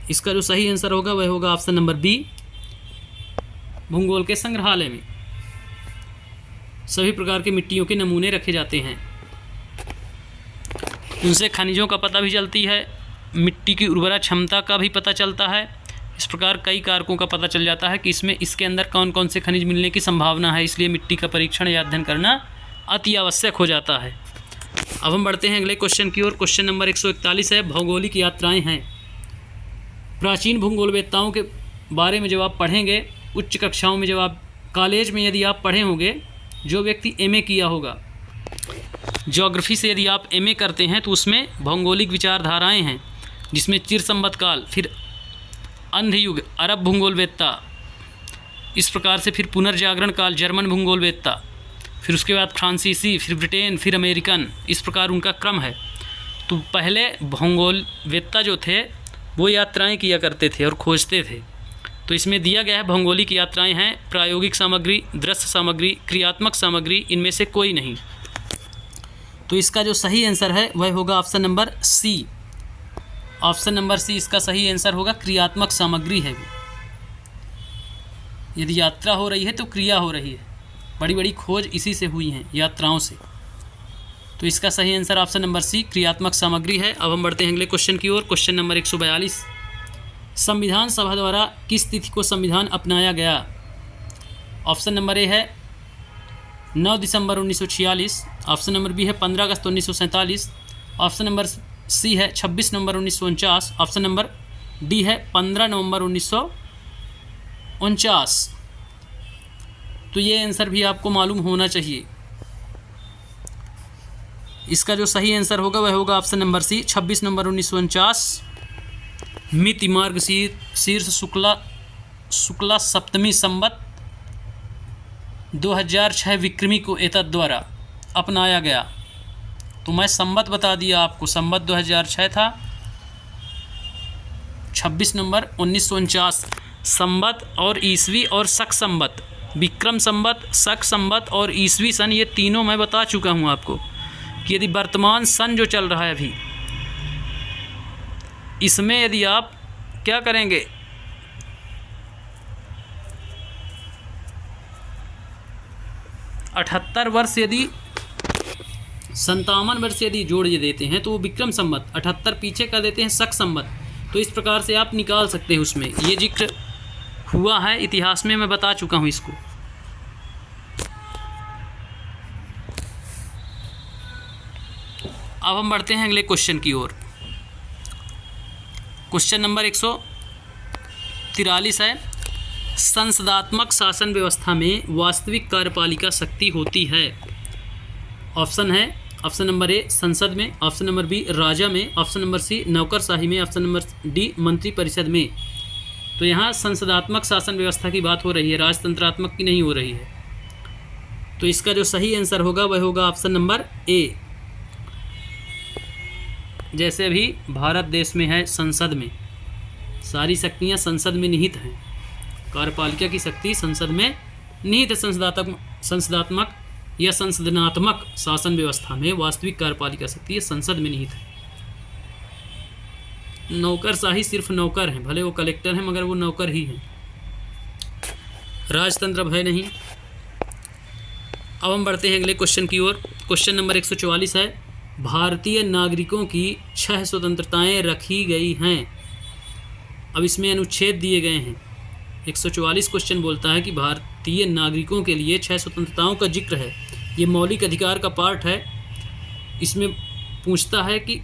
इसका जो सही आंसर होगा वह होगा ऑप्शन नंबर बी, भूगोल के संग्रहालय में सभी प्रकार के मिट्टियों के नमूने रखे जाते हैं। उनसे खनिजों का पता भी चलती है, मिट्टी की उर्वरा क्षमता का भी पता चलता है। इस प्रकार कई कारकों का पता चल जाता है कि इसके अंदर कौन कौन से खनिज मिलने की संभावना है। इसलिए मिट्टी का परीक्षण या अध्ययन करना अति आवश्यक हो जाता है। अब हम बढ़ते हैं अगले क्वेश्चन की ओर। क्वेश्चन नंबर 141 है, भौगोलिक यात्राएं हैं। प्राचीन भूगोलवेत्ताओं के बारे में जब आप पढ़ेंगे उच्च कक्षाओं में, जब आप कॉलेज में यदि आप पढ़े होंगे, जो व्यक्ति MA किया होगा ज्योग्राफी से, यदि आप MA करते हैं तो उसमें भौगोलिक विचारधाराएं हैं, जिसमें चिर संवत काल, फिर अंधयुग अरब भूगोलवेत्ता, इस प्रकार से फिर पुनर्जागरण काल जर्मन भूगोलवेत्ता, फिर उसके बाद फ्रांसीसी, फिर ब्रिटेन, फिर अमेरिकन, इस प्रकार उनका क्रम है। तो पहले भूगोलवेत्ता जो थे वो यात्राएं किया करते थे और खोजते थे। तो इसमें दिया गया है भौगोलिक यात्राएं हैं प्रायोगिक सामग्री, दृश्य सामग्री, क्रियात्मक सामग्री, इनमें से कोई नहीं। तो इसका जो सही आंसर है वह होगा option number C. Option number C इसका सही आंसर होगा, क्रियात्मक सामग्री है वो। यदि यात्रा हो रही है तो क्रिया हो रही है। बड़ी बड़ी खोज इसी से हुई हैं, यात्राओं से। तो इसका सही आंसर ऑप्शन नंबर सी, क्रियात्मक सामग्री है। अब हम बढ़ते हैं अगले क्वेश्चन की ओर। क्वेश्चन नंबर 142, संविधान सभा द्वारा किस तिथि को संविधान अपनाया गया? ऑप्शन नंबर ए है 9 दिसंबर 1946, ऑप्शन नंबर बी है 15 अगस्त 1947, ऑप्शन नंबर सी है 26 नवंबर 1949, ऑप्शन नंबर डी है 15 नवंबर 1949। तो ये आंसर भी आपको मालूम होना चाहिए। इसका जो सही आंसर होगा वह होगा ऑप्शन नंबर सी, 26 नवंबर 1949। मिति मार्ग शीर्ष शुक्ला सप्तमी संवत 2006 विक्रमी को एतद द्वारा अपनाया गया। तो मैं संवत बता दिया आपको, संवत 2006 था, 26 नवंबर 1949। संवत और ईसवी और शक संवत, विक्रम संवत, शक संवत और ईसवी सन, ये तीनों मैं बता चुका हूँ आपको कि यदि वर्तमान सन जो चल रहा है अभी, इसमें यदि आप क्या करेंगे, 78 वर्ष यदि 57 वर्ष यदि जोड़ देते हैं तो वो विक्रम संवत, 78 पीछे कर देते हैं शक संवत। तो इस प्रकार से आप निकाल सकते हैं। उसमें ये जिक्र हुआ है इतिहास में, मैं बता चुका हूँ इसको। अब हम बढ़ते हैं अगले क्वेश्चन की ओर। क्वेश्चन नंबर 143 है, संसदात्मक शासन व्यवस्था में वास्तविक कार्यपालिका शक्ति होती है। ऑप्शन है, ऑप्शन नंबर ए संसद में, ऑप्शन नंबर बी राजा में, ऑप्शन नंबर सी नौकरशाही में, ऑप्शन नंबर डी मंत्रिपरिषद में। तो यहाँ संसदात्मक शासन व्यवस्था की बात हो रही है, राजतंत्रात्मक की नहीं हो रही है। तो इसका जो सही आंसर होगा वह होगा ऑप्शन नंबर ए। जैसे अभी भारत देश में है, संसद में सारी शक्तियाँ संसद में निहित हैं, कार्यपालिका की शक्ति संसद में निहित है। संसदात्मक या संसदनात्मक शासन व्यवस्था में वास्तविक कार्यपालिका शक्ति संसद में निहित है। नौकरशाही सिर्फ नौकर हैं, भले वो कलेक्टर हैं मगर वो नौकर ही हैं, राजतंत्र अब है नहीं। अब हम बढ़ते हैं अगले क्वेश्चन की ओर। क्वेश्चन नंबर 144 है, भारतीय नागरिकों की 6 स्वतंत्रताएं रखी गई हैं। अब इसमें अनुच्छेद दिए गए हैं। 144 क्वेश्चन बोलता है कि भारतीय नागरिकों के लिए 6 स्वतंत्रताओं का जिक्र है। ये मौलिक अधिकार का पार्ट है। इसमें पूछता है कि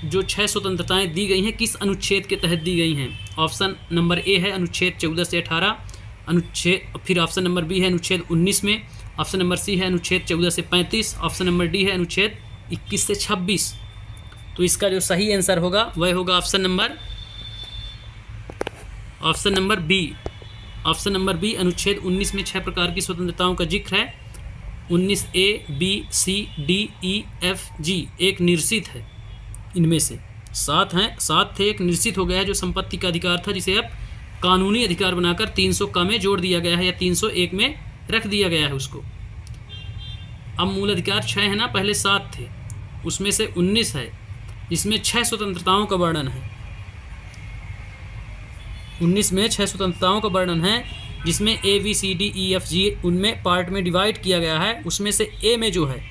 जो 6 स्वतंत्रताएं दी गई हैं किस अनुच्छेद के तहत दी गई हैं। ऑप्शन नंबर ए है अनुच्छेद 14 से 18, फिर ऑप्शन नंबर बी है अनुच्छेद 19 में, ऑप्शन नंबर सी है अनुच्छेद 14 से 35, ऑप्शन नंबर डी है अनुच्छेद 21 से 26। तो इसका जो सही आंसर होगा वह होगा option number B. Option number B अनुच्छेद 19 में 6 प्रकार की स्वतंत्रताओं का जिक्र है। 19 ए, बी, सी, डी, ई, एफ, जी एक निश्चित है, इनमें से 7 हैं, 7 थे, एक निश्चित हो गया है जो संपत्ति का अधिकार था, जिसे अब कानूनी अधिकार बनाकर 300 का में जोड़ दिया गया है या 301 में रख दिया गया है उसको। अब मूल अधिकार 6 है ना, पहले 7 थे, उसमें से 19 है जिसमें 6 स्वतंत्रताओं का वर्णन है। 19 में 6 स्वतंत्रताओं का वर्णन है, जिसमें ए, बी, सी, डी, ई, एफ, जी उनमें पार्ट में डिवाइड किया गया है। उसमें से ए में जो है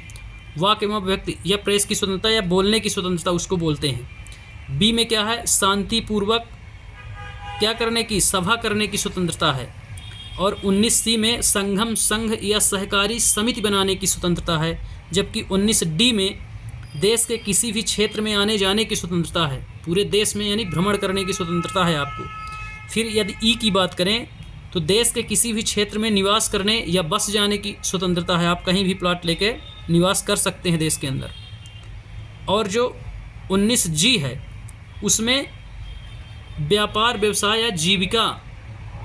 वाक् एवं व्यक्ति या प्रेस की स्वतंत्रता या बोलने की स्वतंत्रता उसको बोलते हैं। बी में क्या है, शांतिपूर्वक क्या करने की, सभा करने की स्वतंत्रता है। और 19 सी में संघम, संघ या सहकारी समिति बनाने की स्वतंत्रता है। जबकि 19 डी में देश के किसी भी क्षेत्र में आने जाने की स्वतंत्रता है, पूरे देश में यानी भ्रमण करने की स्वतंत्रता है आपको। फिर यदि ई की बात करें तो देश के किसी भी क्षेत्र में निवास करने या बस जाने की स्वतंत्रता है, आप कहीं भी प्लॉट लेके निवास कर सकते हैं देश के अंदर। और जो 19 जी है उसमें व्यापार, व्यवसाय या जीविका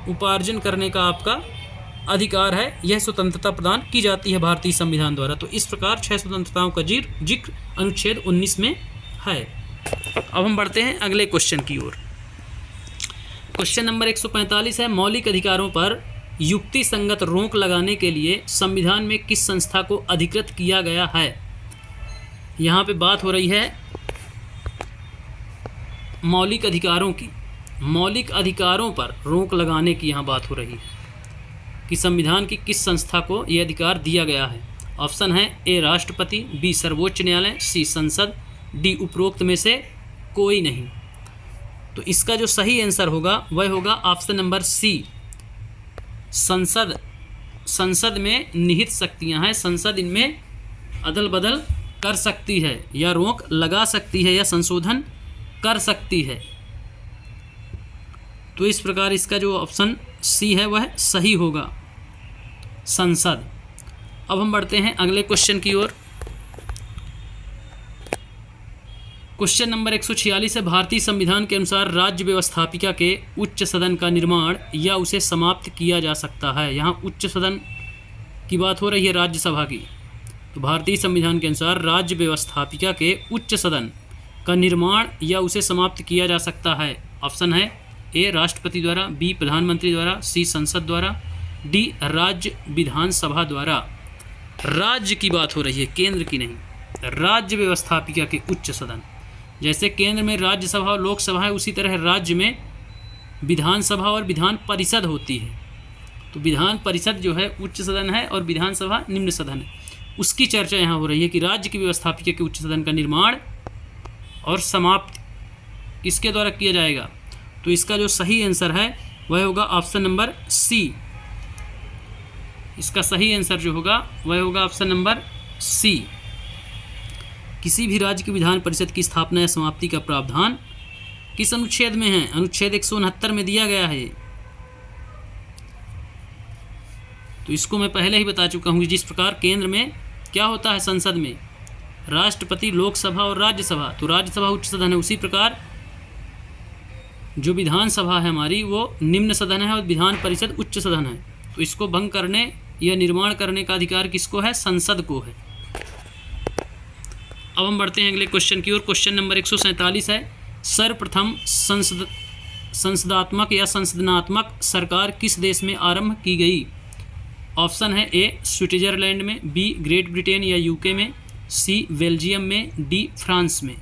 उपार्जन करने का आपका अधिकार है, यह स्वतंत्रता प्रदान की जाती है भारतीय संविधान द्वारा। तो इस प्रकार 6 स्वतंत्रताओं का जिक्र अनुच्छेद 19 में है। अब हम बढ़ते हैं अगले क्वेश्चन की ओर। क्वेश्चन नंबर 145 है, मौलिक अधिकारों पर युक्ति संगत रोक लगाने के लिए संविधान में किस संस्था को अधिकृत किया गया है। यहाँ पे बात हो रही है मौलिक अधिकारों की, मौलिक अधिकारों पर रोक लगाने की यहाँ बात हो रही है कि संविधान की किस संस्था को यह अधिकार दिया गया है। ऑप्शन है ए राष्ट्रपति, बी सर्वोच्च न्यायालय, सी संसद, डी उपरोक्त में से कोई नहीं। तो इसका जो सही आंसर होगा वह होगा ऑप्शन नंबर सी, संसद। संसद में निहित शक्तियां हैं, संसद इनमें अदल बदल कर सकती है या रोक लगा सकती है या संशोधन कर सकती है। तो इस प्रकार इसका जो ऑप्शन सी है वह सही होगा, संसद। अब हम बढ़ते हैं अगले क्वेश्चन की ओर। क्वेश्चन नंबर 146 है, भारतीय संविधान के अनुसार राज्य व्यवस्थापिका के उच्च सदन का निर्माण या उसे समाप्त किया जा सकता है। यहाँ उच्च सदन की बात हो रही है, राज्यसभा की। तो भारतीय संविधान के अनुसार राज्य व्यवस्थापिका के उच्च सदन का निर्माण या उसे समाप्त किया जा सकता है। ऑप्शन है ए राष्ट्रपति द्वारा, बी प्रधानमंत्री द्वारा, सी संसद द्वारा, डी राज्य विधानसभा द्वारा। राज्य की बात हो रही है, केंद्र की नहीं। राज्य व्यवस्थापिका के उच्च सदन, जैसे केंद्र में राज्यसभा और लोकसभा है, उसी तरह राज्य में विधानसभा और विधान परिषद होती है। तो विधान परिषद जो है उच्च सदन है और विधानसभा निम्न सदन है। उसकी चर्चा यहाँ हो रही है कि राज्य की व्यवस्थापिका के उच्च सदन का निर्माण और समाप्त किसके द्वारा किया जाएगा। तो इसका जो सही आंसर है वह होगा ऑप्शन नंबर सी। इसका सही आंसर जो होगा वह होगा ऑप्शन नंबर सी, किसी भी राज्य की विधान परिषद की स्थापना या समाप्ति का प्रावधान किस अनुच्छेद में है? अनुच्छेद 169 में दिया गया है। तो इसको मैं पहले ही बता चुका हूँ। जिस प्रकार केंद्र में क्या होता है, संसद में राष्ट्रपति, लोकसभा और राज्यसभा, तो राज्यसभा उच्च सदन है, उसी प्रकार जो विधानसभा है हमारी वो निम्न सदन है और विधान परिषद उच्च सदन है। तो इसको भंग करने या निर्माण करने का अधिकार किसको है? संसद को है। अब हम बढ़ते हैं अगले क्वेश्चन की ओर। क्वेश्चन नंबर 147 है, सर्वप्रथम संसदात्मक या संसदनात्मक सरकार किस देश में आरंभ की गई? ऑप्शन है ए स्विट्जरलैंड में, बी ग्रेट ब्रिटेन या यूके में, सी बेल्जियम में, डी फ्रांस में।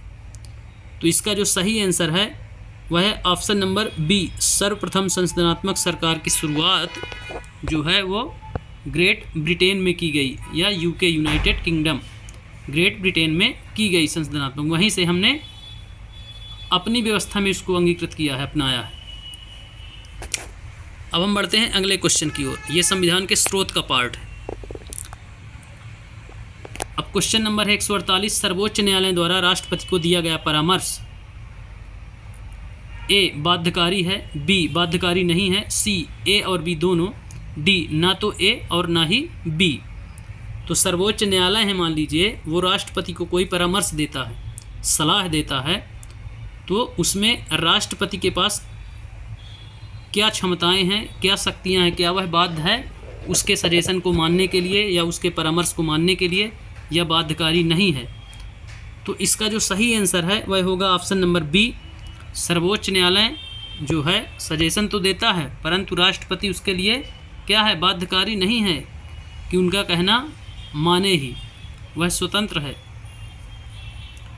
तो इसका जो सही आंसर है वह है ऑप्शन नंबर बी, सर्वप्रथम संसदनात्मक सरकार की शुरुआत जो है वो ग्रेट ब्रिटेन में की गई, या UK United kingdom, great Britain में की गई संसदनात्मक। वहीं से हमने अपनी व्यवस्था में इसको अंगीकृत किया है, अपनाया है। अब हम बढ़ते हैं अगले क्वेश्चन की ओर। ये संविधान के स्रोत का पार्ट है। अब क्वेश्चन नंबर है 148, सर्वोच्च न्यायालय द्वारा राष्ट्रपति को दिया गया परामर्श ए बाध्यकारी है, बी बाध्यकारी नहीं है, सी ए और बी दोनों, डी ना तो ए और ना ही बी। तो सर्वोच्च न्यायालय है, मान लीजिए वो राष्ट्रपति को कोई परामर्श देता है, सलाह देता है, तो उसमें राष्ट्रपति के पास क्या क्षमताएं हैं, क्या शक्तियां हैं, क्या वह बाध्य है उसके सजेशन को मानने के लिए या उसके परामर्श को मानने के लिए, या बाध्यकारी नहीं है। तो इसका जो सही आंसर है वह होगा ऑप्शन नंबर बी, सर्वोच्च न्यायालय जो है सजेशन तो देता है परंतु राष्ट्रपति उसके लिए क्या है, बाध्यकारी नहीं है कि उनका कहना माने ही, वह स्वतंत्र है।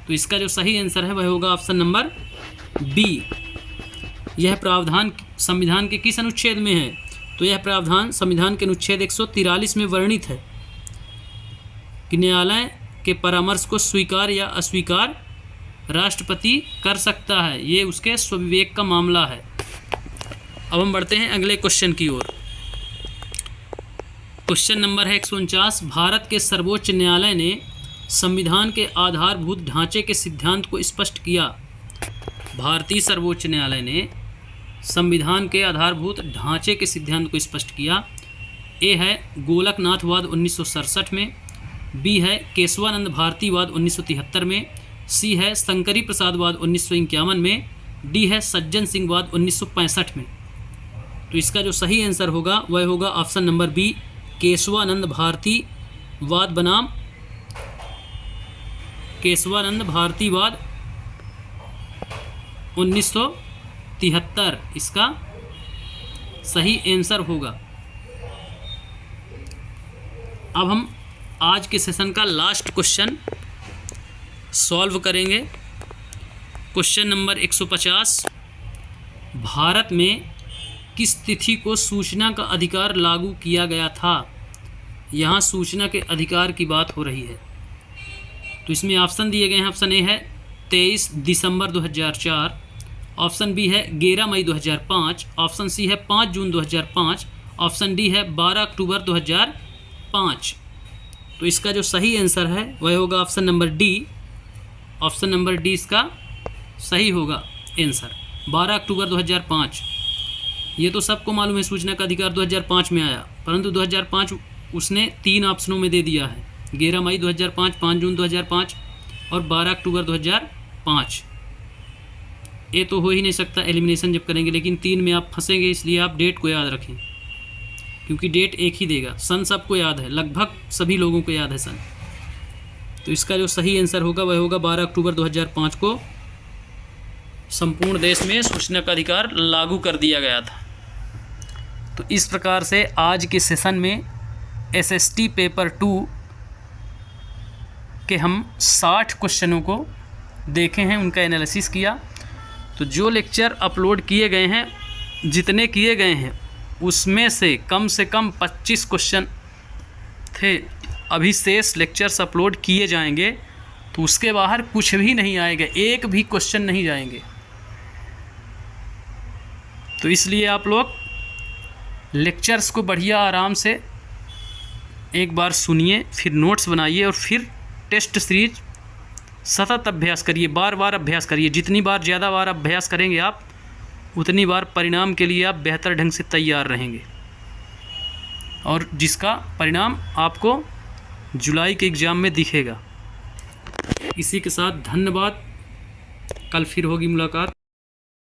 तो इसका जो सही आंसर है वह होगा ऑप्शन नंबर बी। यह प्रावधान संविधान के किस अनुच्छेद में है? तो यह प्रावधान संविधान के अनुच्छेद 143 में वर्णित है कि न्यायालय के परामर्श को स्वीकार या अस्वीकार राष्ट्रपति कर सकता है, ये उसके स्वविवेक का मामला है। अब हम बढ़ते हैं अगले क्वेश्चन की ओर। क्वेश्चन नंबर है 149, भारत के सर्वोच्च न्यायालय ने संविधान के आधारभूत ढांचे के सिद्धांत को स्पष्ट किया। भारतीय सर्वोच्च न्यायालय ने संविधान के आधारभूत ढांचे के सिद्धांत को स्पष्ट किया। ए है गोलकनाथवाद 1967 में, बी है केशवानंद भारतीवाद 1973 में, सी है शंकरी प्रसादवाद 1951 में, डी है सज्जन सिंहवाद 1965 में। तो इसका जो सही आंसर होगा वह होगा ऑप्शन नंबर बी, केशवानंद भारतीवाद बनाम केशवानंद भारतीवाद 1973 इसका सही आंसर होगा। अब हम आज के सेशन का लास्ट क्वेश्चन सॉल्व करेंगे। क्वेश्चन नंबर 150, भारत में किस तिथि को सूचना का अधिकार लागू किया गया था? यहाँ सूचना के अधिकार की बात हो रही है। तो इसमें ऑप्शन दिए गए हैं। ऑप्शन ए है 23 दिसंबर 2004, ऑप्शन बी है 11 मई 2005, ऑप्शन सी है 5 जून 2005, ऑप्शन डी है 12 अक्टूबर 2005। तो इसका जो सही आंसर है वह होगा option number D. Option number D इसका सही होगा आंसर, 12 अक्टूबर 2005। ये तो सबको मालूम है सूचना का अधिकार 2005 में आया, परंतु 2005 उसने 3 ऑप्शनों में दे दिया है, 11 मई 2005, 5 जून 2005 और 12 अक्टूबर 2005। ये तो हो ही नहीं सकता एलिमिनेशन जब करेंगे, लेकिन 3 में आप फंसेंगे, इसलिए आप डेट को याद रखें क्योंकि डेट एक ही देगा। सन सबको याद है, लगभग सभी लोगों को याद है सन। तो इसका जो सही आंसर होगा वह होगा 12 अक्टूबर 2005 को संपूर्ण देश में सूचना का अधिकार लागू कर दिया गया था। तो इस प्रकार से आज के सेशन में एसएसटी पेपर 2 के हम 60 क्वेश्चनों को देखे हैं, उनका एनालिसिस किया। तो जो लेक्चर अपलोड किए गए हैं, जितने किए गए हैं उसमें से कम 25 क्वेश्चन थे। अभी शेष लेक्चर्स अपलोड किए जाएंगे तो उसके बाहर कुछ भी नहीं आएगा, एक भी क्वेश्चन नहीं जाएंगे। तो इसलिए आप लोग लेक्चर्स को बढ़िया आराम से एक बार सुनिए, फिर नोट्स बनाइए और फिर टेस्ट सीरीज सतत अभ्यास करिए, बार बार अभ्यास करिए। जितनी बार ज़्यादा बार अभ्यास करेंगे आप, उतनी बार परिणाम के लिए आप बेहतर ढंग से तैयार रहेंगे, और जिसका परिणाम आपको जुलाई के एग्ज़ाम में दिखेगा। इसी के साथ धन्यवाद। कल फिर होगी मुलाकात।